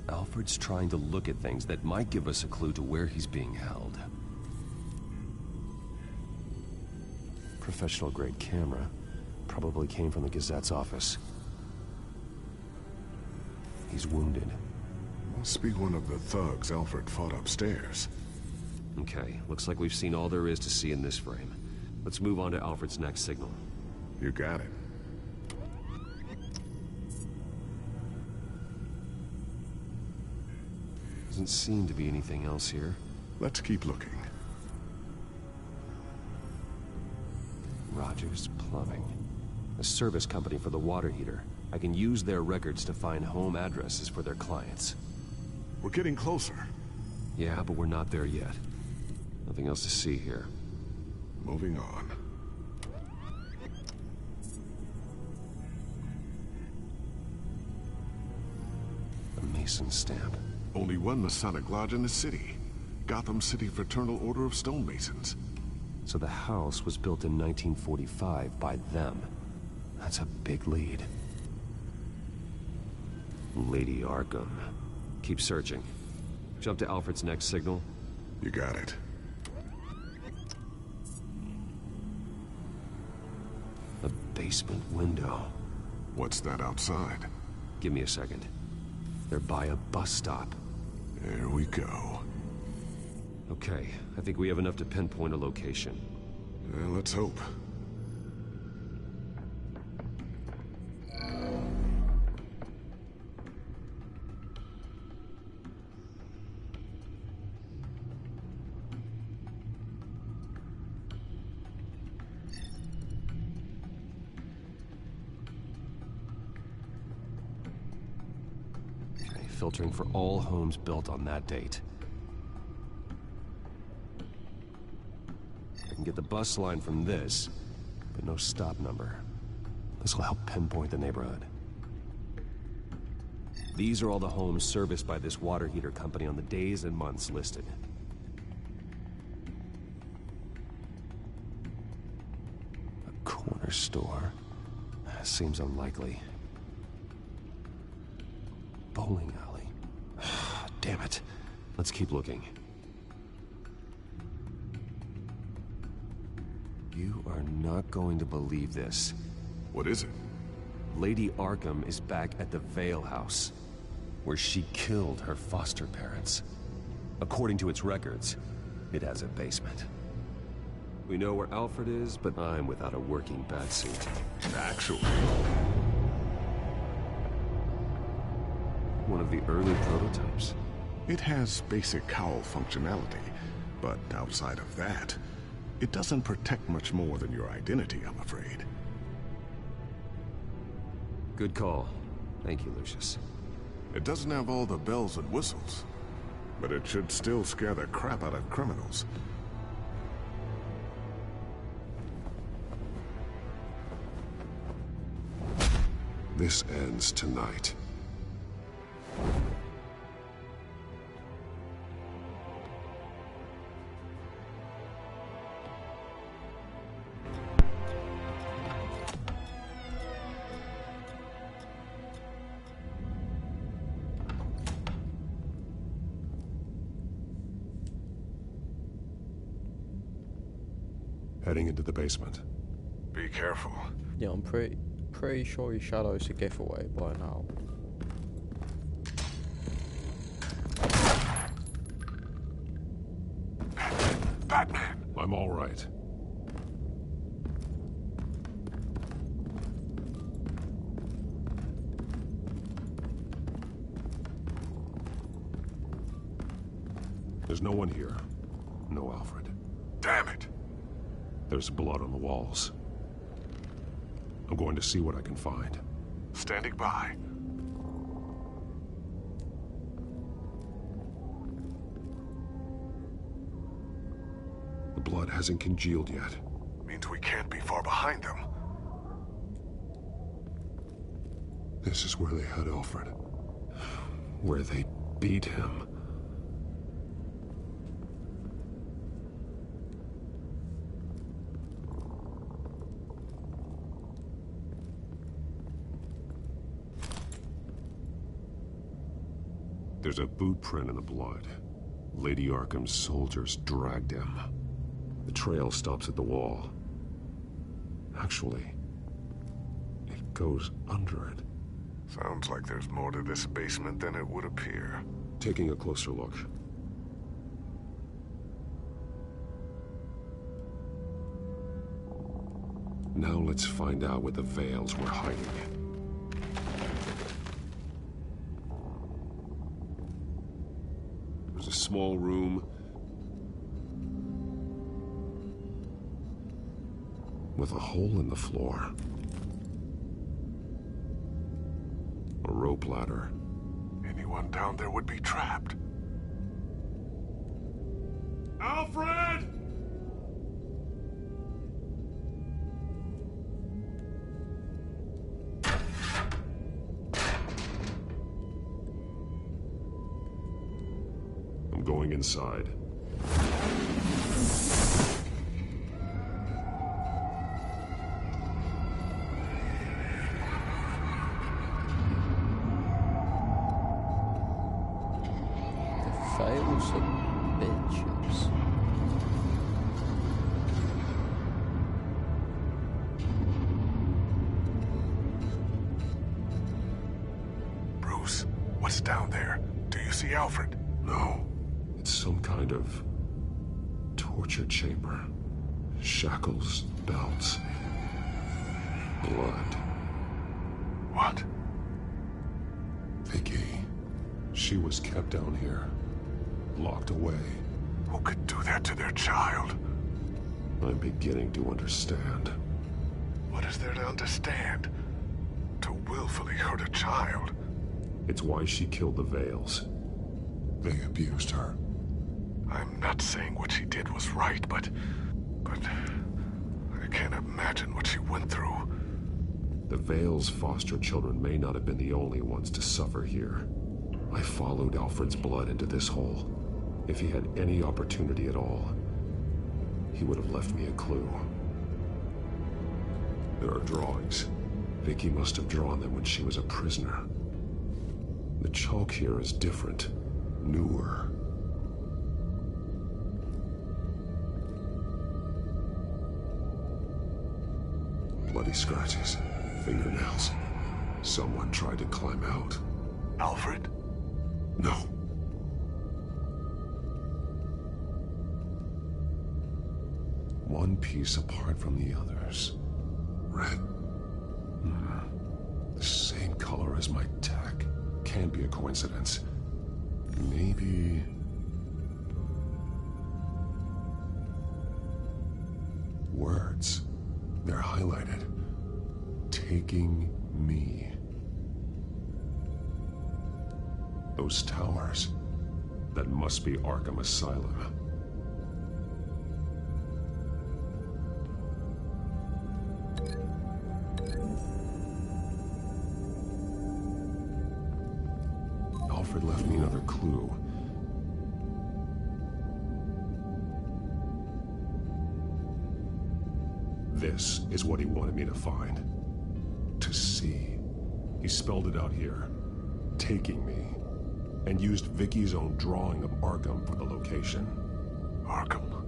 Alfred's trying to look at things that might give us a clue to where he's being held. Professional-grade camera. Probably came from the Gazette's office. He's wounded. Must be one of the thugs Alfred fought upstairs. Okay, looks like we've seen all there is to see in this frame. Let's move on to Alfred's next signal. You got it. Doesn't seem to be anything else here. Let's keep looking. Rogers Plumbing. A service company for the water heater. I can use their records to find home addresses for their clients. We're getting closer. Yeah, but we're not there yet. Nothing else to see here. Moving on. stonemason stamp. Only one Masonic lodge in the city. Gotham City Fraternal Order of Stonemasons. So the house was built in 1945 by them. That's a big lead. Lady Arkham. Keep searching. Jump to Alfred's next signal. You got it. A basement window. What's that outside? Give me a second. They're by a bus stop. There we go. Okay, I think we have enough to pinpoint a location. Well, let's hope. Okay, filtering for all homes built on that date. I can get the bus line from this, but no stop number. This will help pinpoint the neighborhood. These are all the homes serviced by this water heater company on the days and months listed. A corner store? Seems unlikely. Bowling alley? Damn it. Let's keep looking. You are not going to believe this. What is it? Lady Arkham is back at the Vale House, where she killed her foster parents. According to its records, it has a basement. We know where Alfred is, but I'm without a working batsuit. Actually. One of the early prototypes. It has basic cowl functionality, but outside of that, it doesn't protect much more than your identity, I'm afraid. Good call. Thank you, Lucius. It doesn't have all the bells and whistles, but it should still scare the crap out of criminals. This ends tonight. Heading into the basement. Be careful. Yeah, I'm pretty sure his shadow's a giveaway by now. Batman! I'm all right. There's no one here. No Alfred. Damn it! There's blood on the walls. I'm going to see what I can find. Standing by. The blood hasn't congealed yet. Means we can't be far behind them. This is where they had Alfred. Where they beat him. There's a boot print in the blood. Lady Arkham's soldiers dragged him. The trail stops at the wall. Actually, it goes under it. Sounds like there's more to this basement than it would appear. Taking a closer look. Now let's find out where the Veils were hiding. There's a small room with a hole in the floor. A rope ladder. Anyone down there would be trapped. Alfred! inside. Fails are bitches. Bruce, what's down there? Do you see Alfred? No. It's some kind of torture chamber. Shackles, belts, blood. What? Vicky. She was kept down here. Locked away. Who could do that to their child? I'm beginning to understand. What is there to understand? To willfully hurt a child? It's why she killed the Veils. They abused her. I'm not saying what she did was right, but I can't imagine what she went through. The Veils' foster children may not have been the only ones to suffer here. I followed Alfred's blood into this hole. If he had any opportunity at all, he would have left me a clue. There are drawings. Vicky must have drawn them when she was a prisoner. The chalk here is different, newer. Bloody scratches, fingernails. Someone tried to climb out. Alfred? No. One piece apart from the others. Red. The same color as my tech. Can't be a coincidence. Maybe... words. They're highlighted. Taking me. Those towers. That must be Arkham Asylum. Alfred left me another clue. This is what he wanted me to find. To see. He spelled it out here. Taking me. And used Vicky's own drawing of Arkham for the location. Arkham?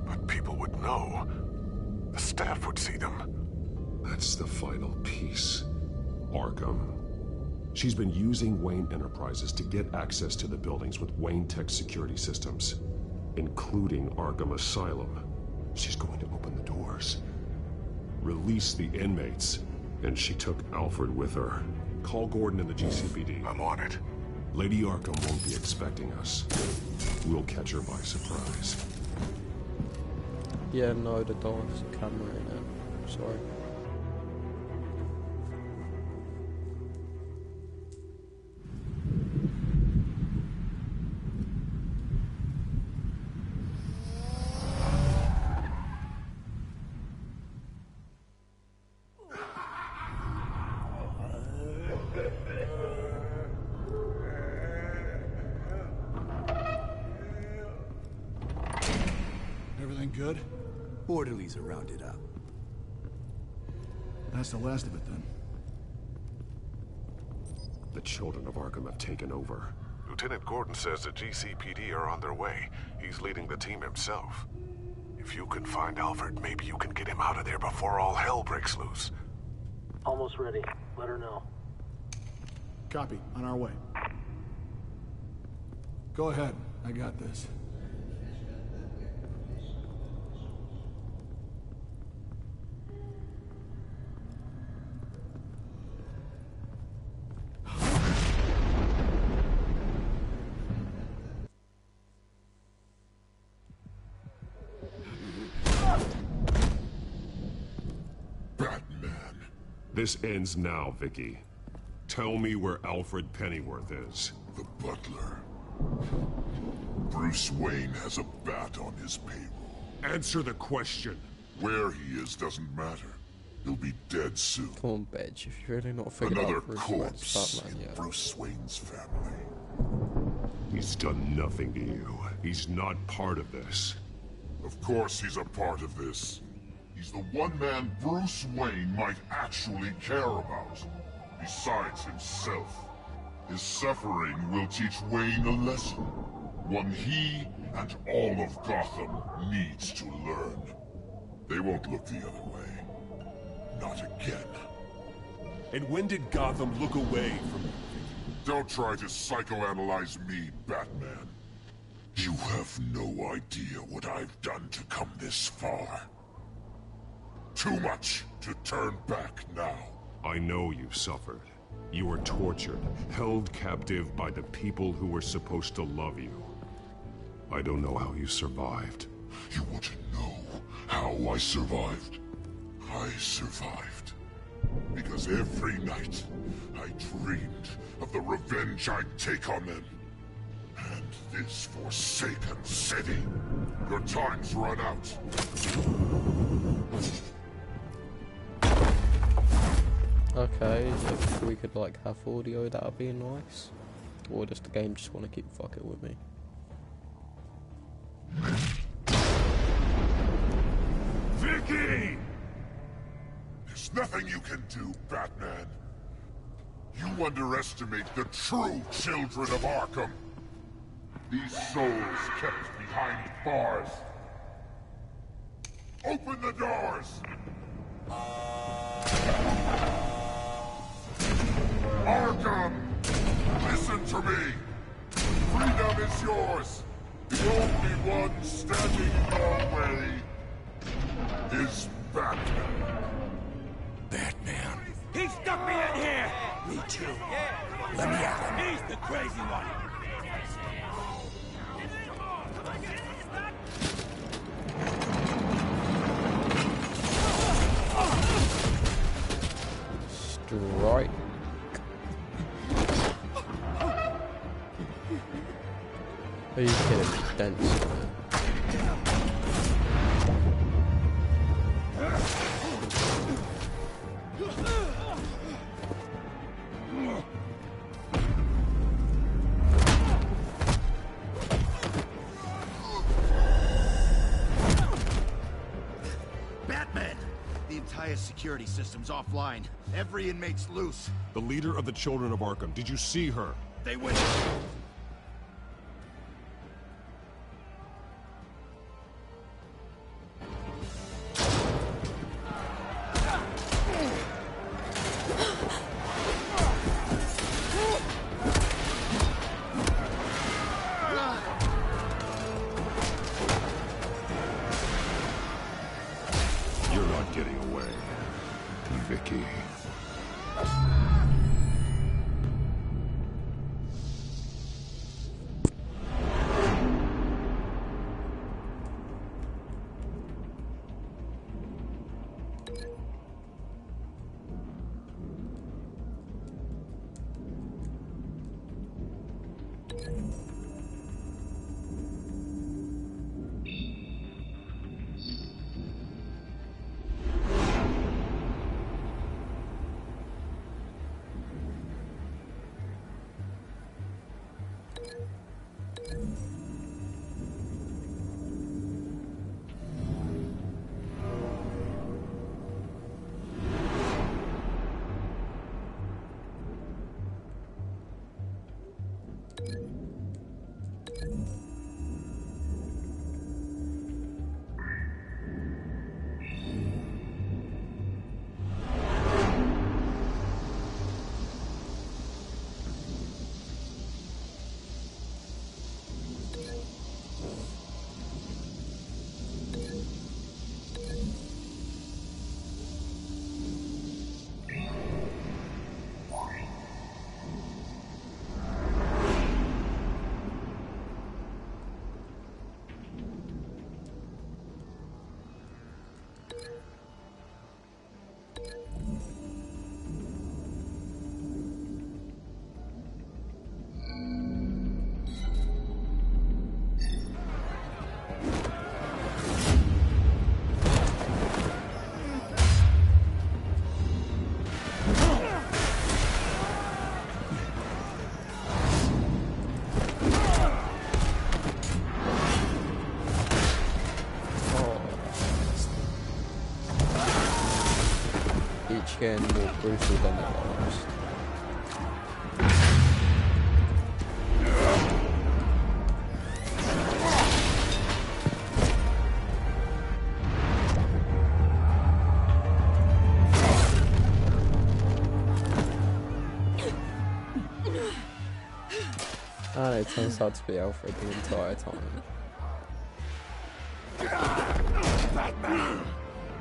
But people would know. The staff would see them. That's the final piece. Arkham. She's been using Wayne Enterprises to get access to the buildings with Wayne Tech security systems, including Arkham Asylum. She's going to open the doors, release the inmates, and she took Alfred with her. Call Gordon and the GCPD. I'm on it. Lady Arkham won't be expecting us. We'll catch her by surprise. Yeah, no, the door has a camera in it. Sorry. Everything good? Orderlies are rounded up. That's the last of it, then. The children of Arkham have taken over. Lieutenant Gordon says the GCPD are on their way. He's leading the team himself. If you can find Alfred, maybe you can get him out of there before all hell breaks loose. Almost ready. Let her know. Copy. On our way. Go ahead. I got this. This ends now, Vicky. Tell me where Alfred Pennyworth is. The butler. Bruce Wayne has a bat on his payroll. Answer the question. Where he is doesn't matter. He'll be dead soon. Come on, Bedge, if you're really not figuring Another out Bruce corpse Batman in yet. Bruce Wayne's family. He's done nothing to you. He's not part of this. Of course he's a part of this. He's the one man Bruce Wayne might actually care about. Besides himself. His suffering will teach Wayne a lesson. One he and all of Gotham needs to learn. They won't look the other way. Not again. And when did Gotham look away from you? Don't try to psychoanalyze me, Batman. You have no idea what I've done to come this far. Too much to turn back now. I know you suffered. You were tortured, held captive by the people who were supposed to love you. I don't know how you survived. You want to know how I survived? I survived because every night I dreamed of the revenge I'd take on them. And this forsaken city. Your time's run out. Okay, if we could like have audio, that would be nice. Or does the game just want to keep fucking with me? Vicky! There's nothing you can do, Batman. You underestimate the true children of Arkham. These souls kept behind bars. Open the doors! Arkham! Listen to me! Freedom is yours! The only one standing in your way is Batman. Batman. He stuck me in here! Me too. Let me at him. He's the crazy one! Strike. Are you kidding? Dense. Batman! The entire security system's offline. Every inmate's loose. The leader of the Children of Arkham, did you see her? They went... You're not getting away, Vicky. each getting more brutal than the last. And it turns out to be Alfred the entire time.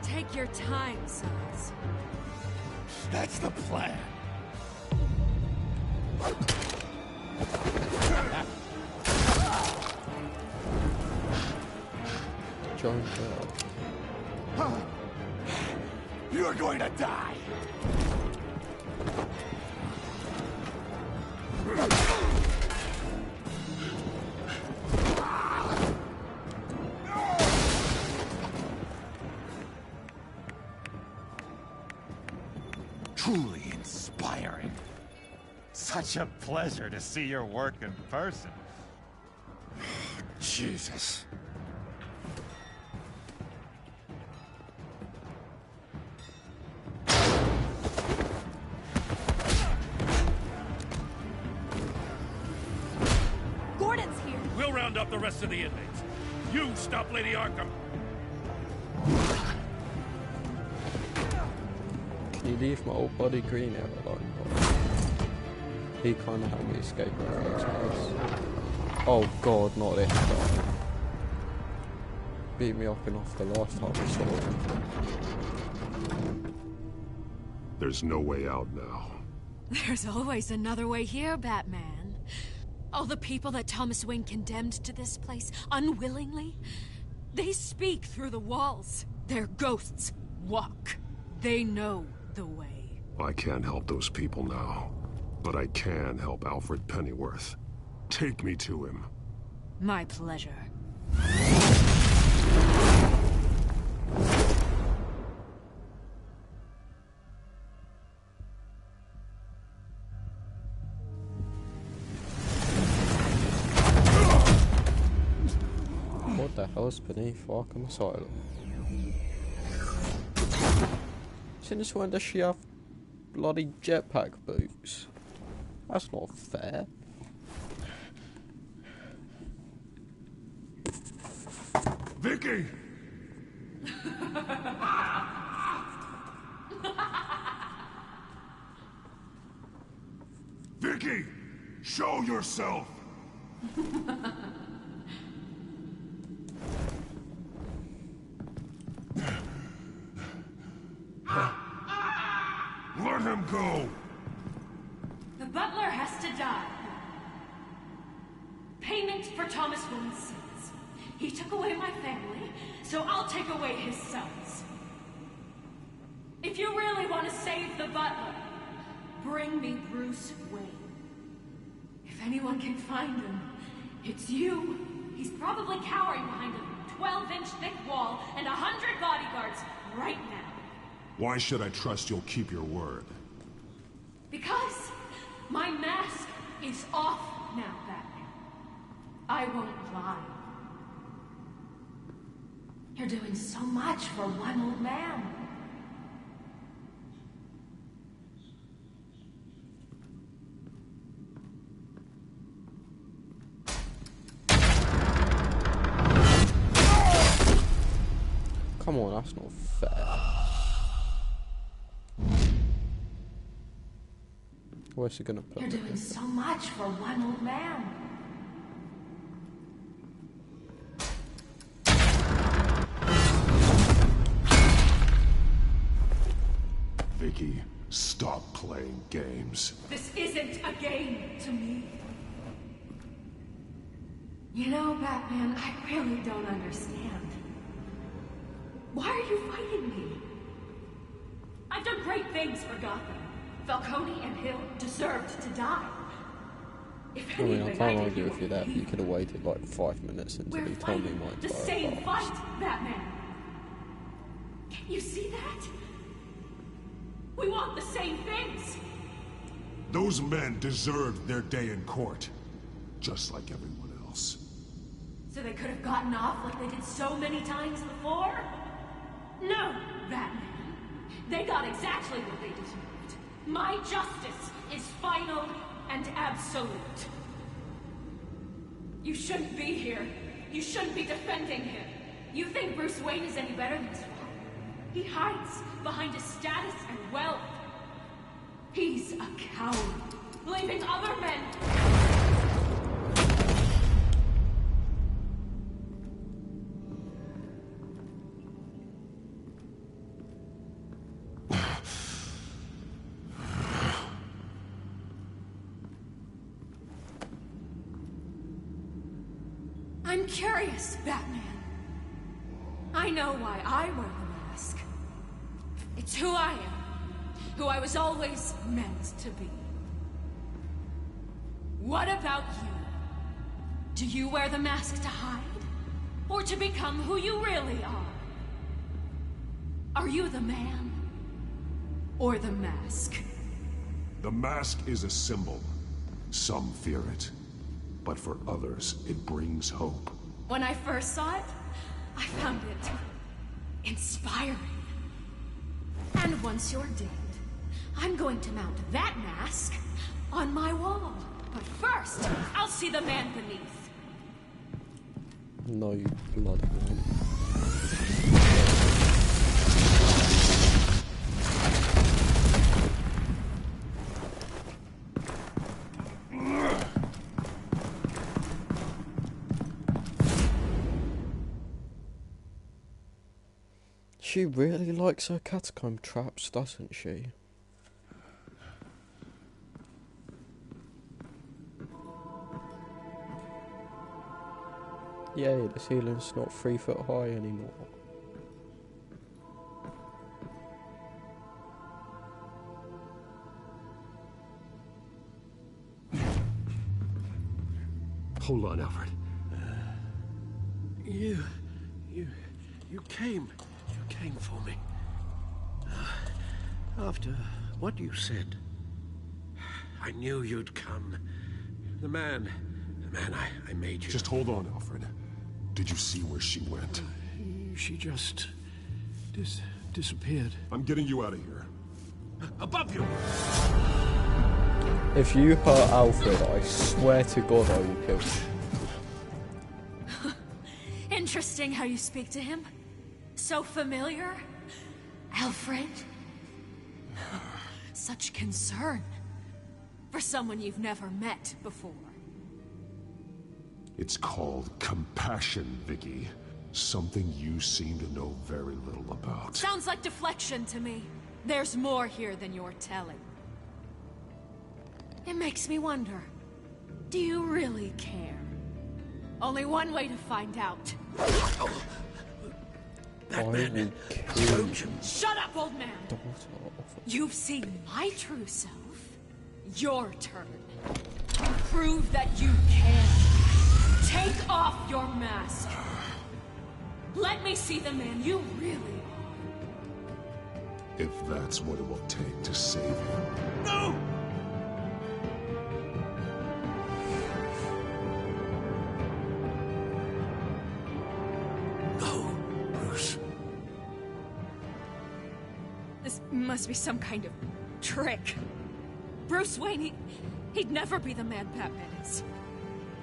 Take your time, sons. That's the plan. John Bell. You are going to die. Truly inspiring. Such a pleasure to see your work in person. Jesus. Gordon's here. We'll round up the rest of the inmates. You stop Lady Arkham. Can you leave my old buddy Green Arrow alone? He kind of helped me escape in the first place. Oh god, not this guy. Beat me up enough the last time I saw him. There's no way out now. There's always another way here, Batman. All the people that Thomas Wayne condemned to this place unwillingly, they speak through the walls. Their ghosts walk. They know the way. I can't help those people now, but I can help Alfred Pennyworth. Take me to him. My pleasure. What the hell is beneath Arkham Asylum? Since when does she have bloody jetpack boots? That's not fair. Vicky! Vicky! Show yourself! Let him go! The butler has to die. Payment for Thomas Wayne's sins. He took away my family, so I'll take away his sons. If you really want to save the butler, bring me Bruce Wayne. If anyone can find him, it's you. He's probably cowering behind a 12-inch thick wall and 100 bodyguards right now. Why should I trust you'll keep your word? Because my mask is off now, Batman. I won't lie. You're doing so much for one old man. Come on, that's not fair. Where's he gonna put You're it? doing so much for one old man. Vicky, stop playing games. This isn't a game to me. You know, Batman, I really don't understand. Why are you fighting me? I've done great things for Gotham. Falcone and Hill deserved to die. If I mean, I anything, can't did argue you with you there, but you could have waited like 5 minutes until We're he told me fighting my the entire same past. fight, Batman. Can you see that? We want the same things. Those men deserved their day in court, just like everyone else. So they could have gotten off like they did so many times before? No, Batman. They got exactly what they deserved. My justice is final and absolute. You shouldn't be here. You shouldn't be defending him. You think Bruce Wayne is any better than his father? He hides behind his status and wealth. He's a coward, leaving other men... I'm curious, Batman. I know why I wear the mask. It's who I am. Who I was always meant to be. What about you? Do you wear the mask to hide? Or to become who you really are? Are you the man? Or the mask? The mask is a symbol. Some fear it. But for others, it brings hope. When I first saw it, I found it inspiring. And once you're dead, I'm going to mount that mask on my wall. But first, I'll see the man beneath. No, you bloody won't. She really likes her catacomb traps, doesn't she? Yay, the ceiling's not 3 foot high anymore. Hold on, Alfred. You came for me. After what you said, I knew you'd come. The man I made you. Just hold on, Alfred. Did you see where she went? She just disappeared. I'm getting you out of here. Above you! If you hurt Alfred, I swear to God I will kill you. Interesting how you speak to him. So familiar. Alfred. Such concern for someone you've never met before. It's called compassion, Vicky. Something you seem to know very little about. Sounds like deflection to me. There's more here than you're telling. It makes me wonder, do you really care? Only one way to find out. Batman, Shut up, old man! You've seen my true self. Your turn. Prove that you can. Take off your mask. Let me see the man you really are. If that's what it will take to save him. No! No, Bruce. This must be some kind of trick. Bruce Wayne, he'd never be the man Batman is.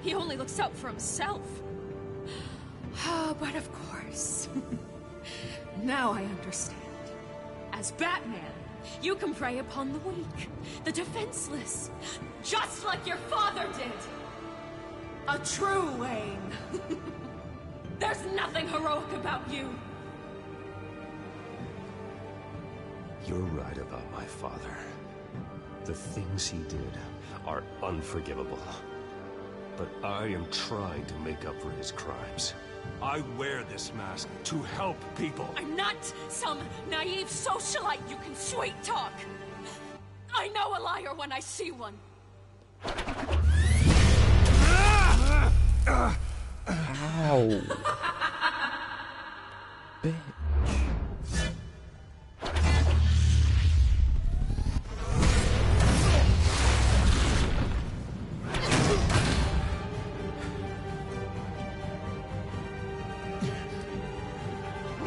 He only looks out for himself. But of course. Now I understand. As Batman, you can prey upon the weak, the defenseless, just like your father did. A true Wayne. There's nothing heroic about you. You're right about my father. The things he did are unforgivable. But I am trying to make up for his crimes. I wear this mask to help people. I'm not some naive socialite you can sweet talk. I know a liar when I see one. Ow. Bitch.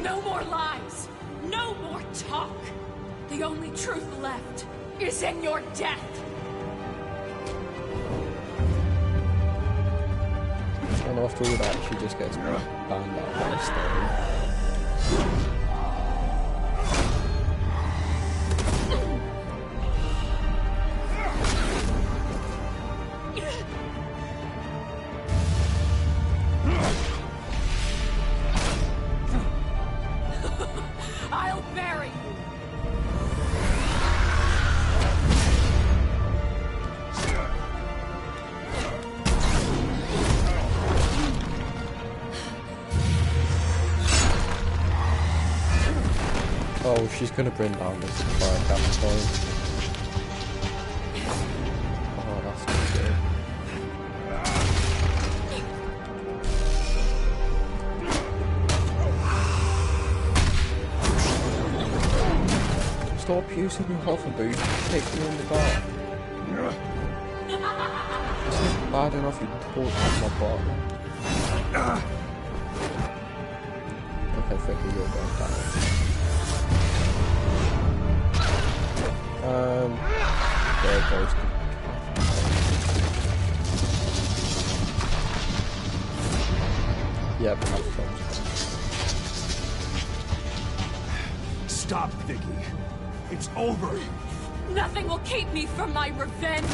No more lies. No more talk. The only truth left is in your death. And after all that, she just gets banned out by the story. I'll bury you. Oh, she's gonna bring down this entire capital. Oh, that's not good. Stop using your hover boot to kick me in the bar. It's not bad enough you tore off my bar. Okay, Vicky, you're going down. There goes the... Yep, that's close. Stop, Vicky. It's over. Nothing will keep me from my revenge.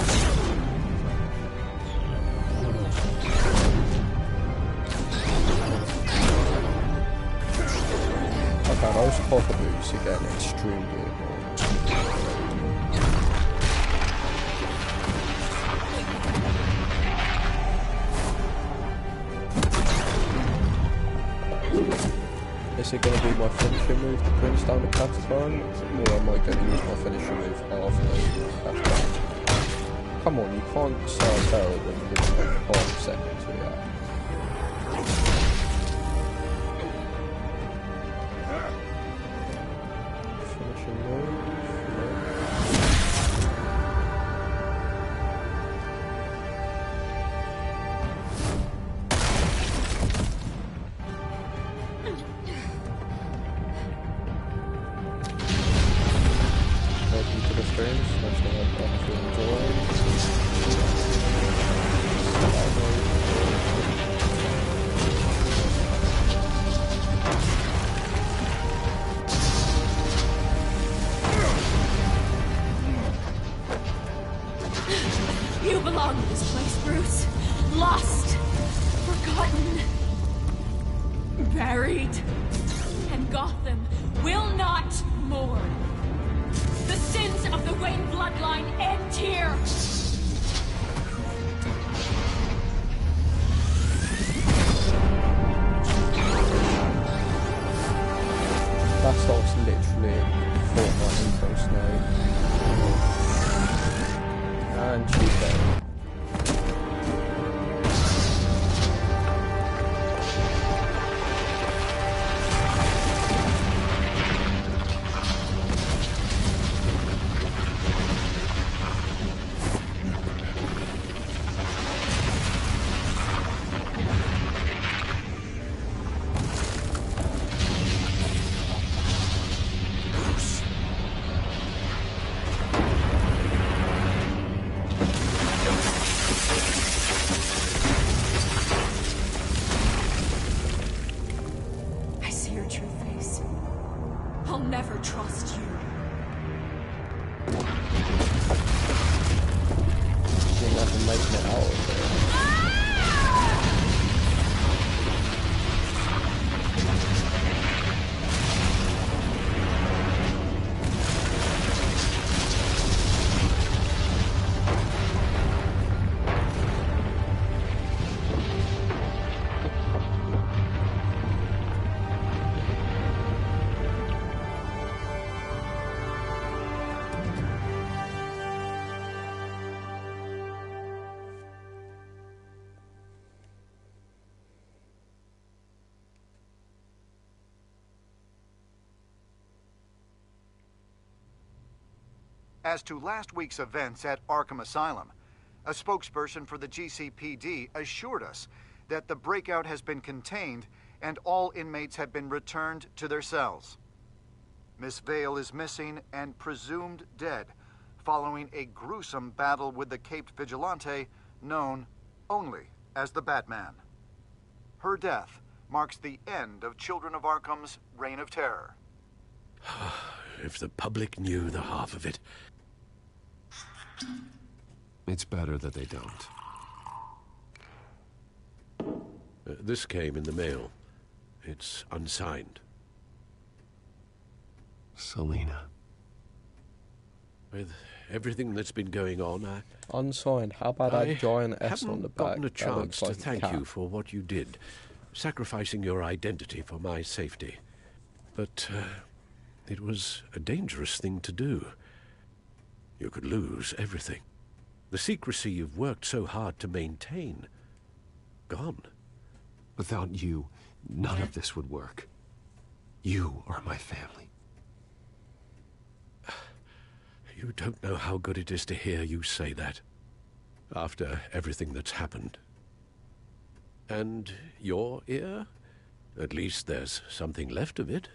Okay, those hover boots are getting extremely annoying. Is it going to be my finishing move to bring down the catacomb, or am I going to use my finishing move after the catacomb? Come on, you can't start there when you give me 5 seconds to react. Finishing move. Welcome to the streams. That's what I've got to enjoy. You belong in this place, Bruce. Lost, forgotten, buried. And Gotham will not mourn. The sins of the Wayne bloodline end here. That starts literally Fortnite intro snow. And she's dead. I see your true face. I'll never trust you. You're never making it out of it. As to last week's events at Arkham Asylum, a spokesperson for the GCPD assured us that the breakout has been contained and all inmates have been returned to their cells. Miss Vale is missing and presumed dead, following a gruesome battle with the caped vigilante known only as the Batman. Her death marks the end of Children of Arkham's reign of terror. If the public knew the half of it. It's better that they don't. This came in the mail. It's unsigned. Selina. With everything that's been going on, Unsigned. How about that giant S on the back? I haven't gotten a chance to like thank you for what you did, sacrificing your identity for my safety. But it was a dangerous thing to do. You could lose everything. The secrecy you've worked so hard to maintain. Gone. Without you, none of this would work. You are my family. You don't know how good it is to hear you say that. After everything that's happened. And your ear? At least there's something left of it.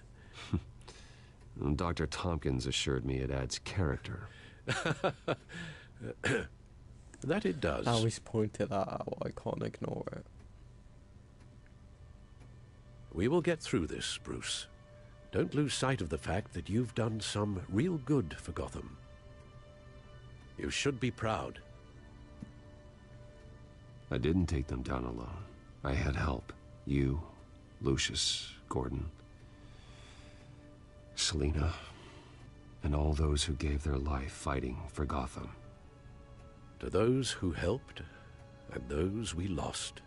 Dr. Tompkins assured me it adds character. That it does. Now he's pointed that out, I can't ignore it. We will get through this, Bruce. Don't lose sight of the fact that you've done some real good for Gotham. You should be proud. I didn't take them down alone. I had help. You, Lucius, Gordon, Selina, and all those who gave their life fighting for Gotham. To those who helped, and those we lost.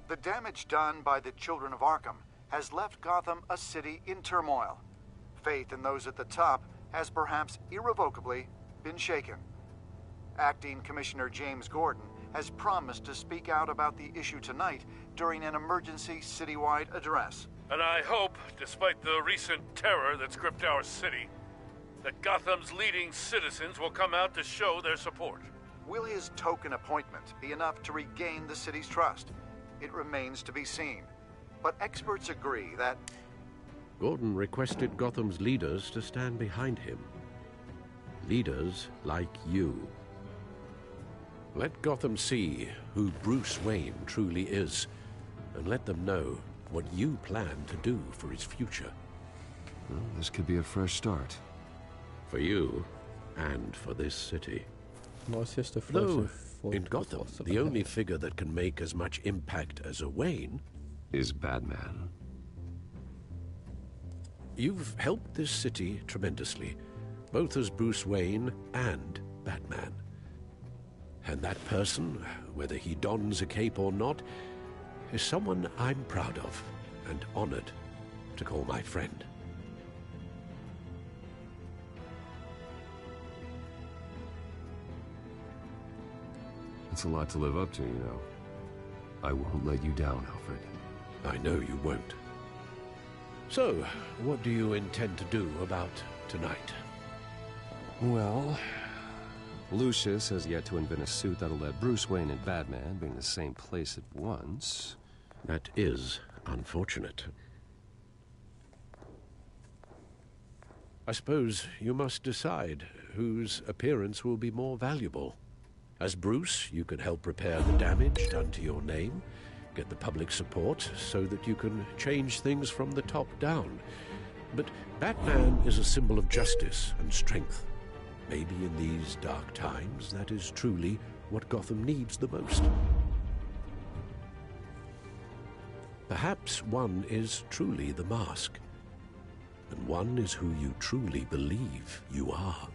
The damage done by the Children of Arkham has left Gotham a city in turmoil. Faith in those at the top has perhaps irrevocably been shaken. Acting Commissioner James Gordon has promised to speak out about the issue tonight during an emergency citywide address. And I hope, despite the recent terror that's gripped our city, that Gotham's leading citizens will come out to show their support. Will his token appointment be enough to regain the city's trust? It remains to be seen. But experts agree that... Gordon requested Gotham's leaders to stand behind him. Leaders like you. Let Gotham see who Bruce Wayne truly is, and let them know what you plan to do for his future. Well, this could be a fresh start. For you, and for this city. My sister Though, in Gotham, the only figure that can make as much impact as a Wayne... is Batman. You've helped this city tremendously, both as Bruce Wayne and Batman. And that person, whether he dons a cape or not, is someone I'm proud of and honored to call my friend. It's a lot to live up to, you know. I won't let you down, Alfred. I know you won't. So, what do you intend to do about tonight? Well, Lucius has yet to invent a suit that'll let Bruce Wayne and Batman be in the same place at once. That is unfortunate. I suppose you must decide whose appearance will be more valuable. As Bruce, you can help repair the damage done to your name, get the public support so that you can change things from the top down. But Batman is a symbol of justice and strength. Maybe in these dark times, that is truly what Gotham needs the most. Perhaps one is truly the mask, and one is who you truly believe you are.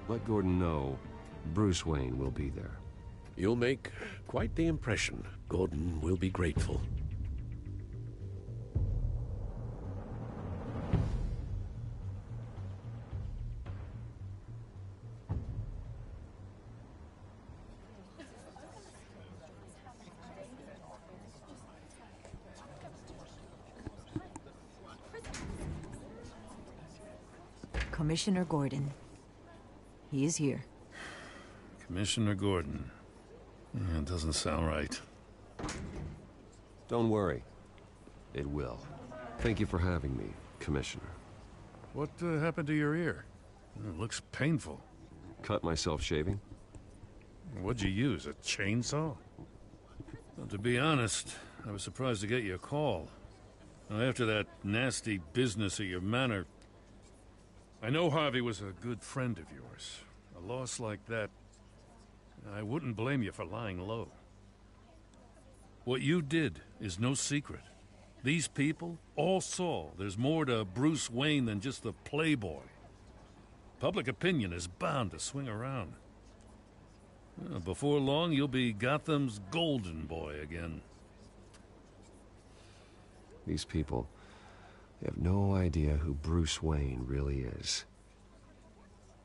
Let Gordon know Bruce Wayne will be there. You'll make quite the impression. Gordon will be grateful. Commissioner Gordon. He is here. Commissioner Gordon. It doesn't sound right. Don't worry. It will. Thank you for having me, Commissioner. What happened to your ear? It looks painful. Cut myself shaving? What'd you use, a chainsaw? Well, to be honest, I was surprised to get your call. Now, after that nasty business at your manor, I know Harvey was a good friend of yours. A loss like that, I wouldn't blame you for lying low. What you did is no secret. These people all saw there's more to Bruce Wayne than just the playboy. Public opinion is bound to swing around. Before long, you'll be Gotham's golden boy again. These people, they have no idea who Bruce Wayne really is.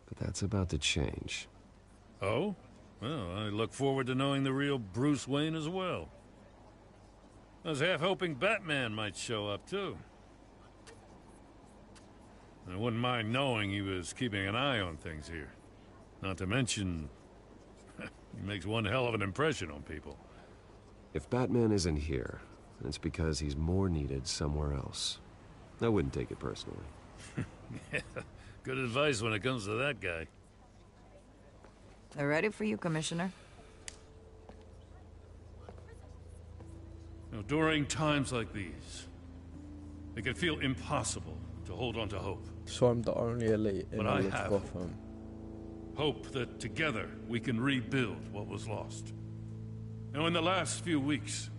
But that's about to change. Oh? Well, I look forward to knowing the real Bruce Wayne as well. I was half hoping Batman might show up, too. I wouldn't mind knowing he was keeping an eye on things here. Not to mention, he makes one hell of an impression on people. If Batman isn't here, it's because he's more needed somewhere else. I wouldn't take it personally. Yeah, good advice when it comes to that guy. They're ready for you, Commissioner. During times like these, it can feel impossible to hold on to hope. So I'm the only elite in But all I of have Gotham. hope that together we can rebuild what was lost. Now, in the last few weeks,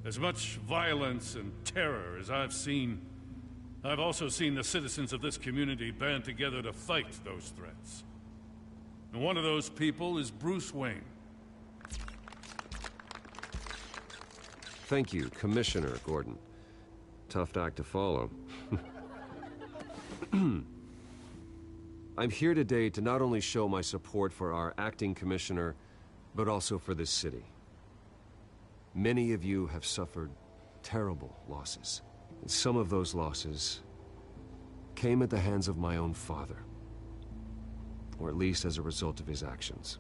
as much violence and terror as I've seen, I've also seen the citizens of this community band together to fight those threats. And one of those people is Bruce Wayne. Thank you, Commissioner Gordon. Tough act to follow. I'm here today to not only show my support for our acting commissioner, but also for this city. Many of you have suffered terrible losses. And some of those losses came at the hands of my own father. Or at least as a result of his actions.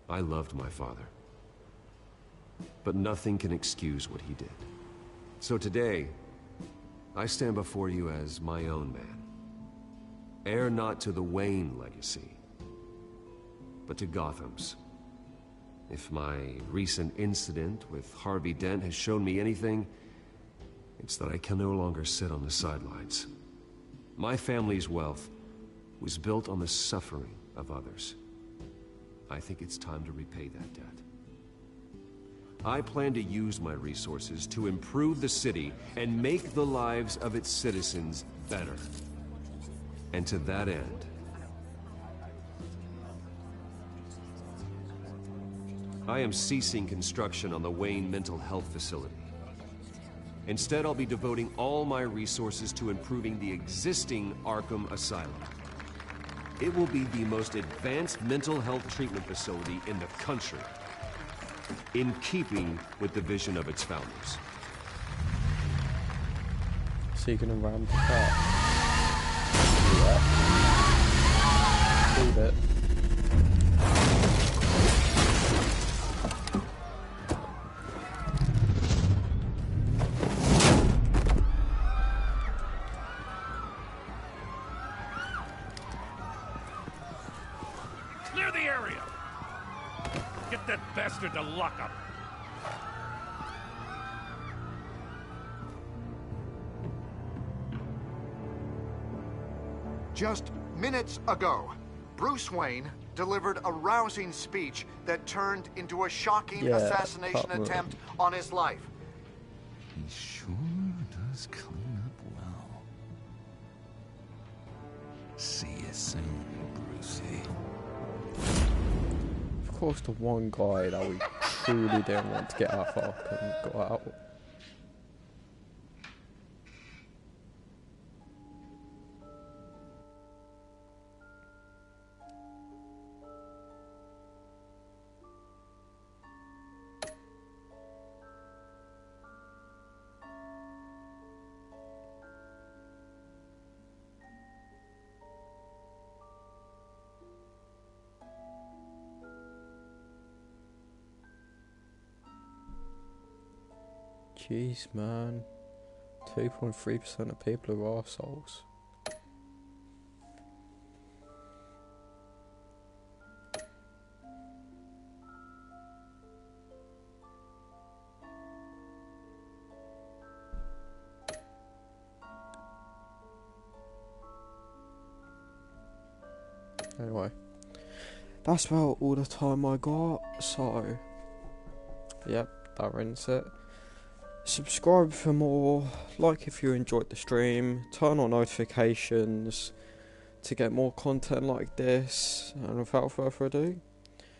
I loved my father. But nothing can excuse what he did. So today, I stand before you as my own man. Heir not to the Wayne legacy, but to Gotham's. If my recent incident with Harvey Dent has shown me anything, it's that I can no longer sit on the sidelines. My family's wealth was built on the suffering of others. I think it's time to repay that debt. I plan to use my resources to improve the city and make the lives of its citizens better. And to that end, I am ceasing construction on the Wayne Mental Health Facility. Instead, I'll be devoting all my resources to improving the existing Arkham Asylum. It will be the most advanced mental health treatment facility in the country, in keeping with the vision of its founders. So you're gonna ram the car? Leave it. Clear the area! Get that bastard to lock up! Just minutes ago, Bruce Wayne delivered a rousing speech that turned into a shocking assassination attempt on his life. He sure does clean up well. See you soon, Brucey. Of course, the one guy that we truly didn't want to get out of Arkham got out. Jeez, man. 2.3% of people are arseholes. Anyway, that's about all the time I got, so yep, that ends it. Subscribe for more, like if you enjoyed the stream, turn on notifications to get more content like this, and without further ado,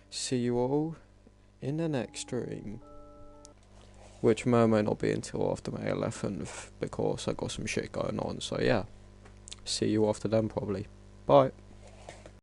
see you all in the next stream, which may or may not be until after May 11th, because I got some shit going on, so yeah, see you after then probably. Bye.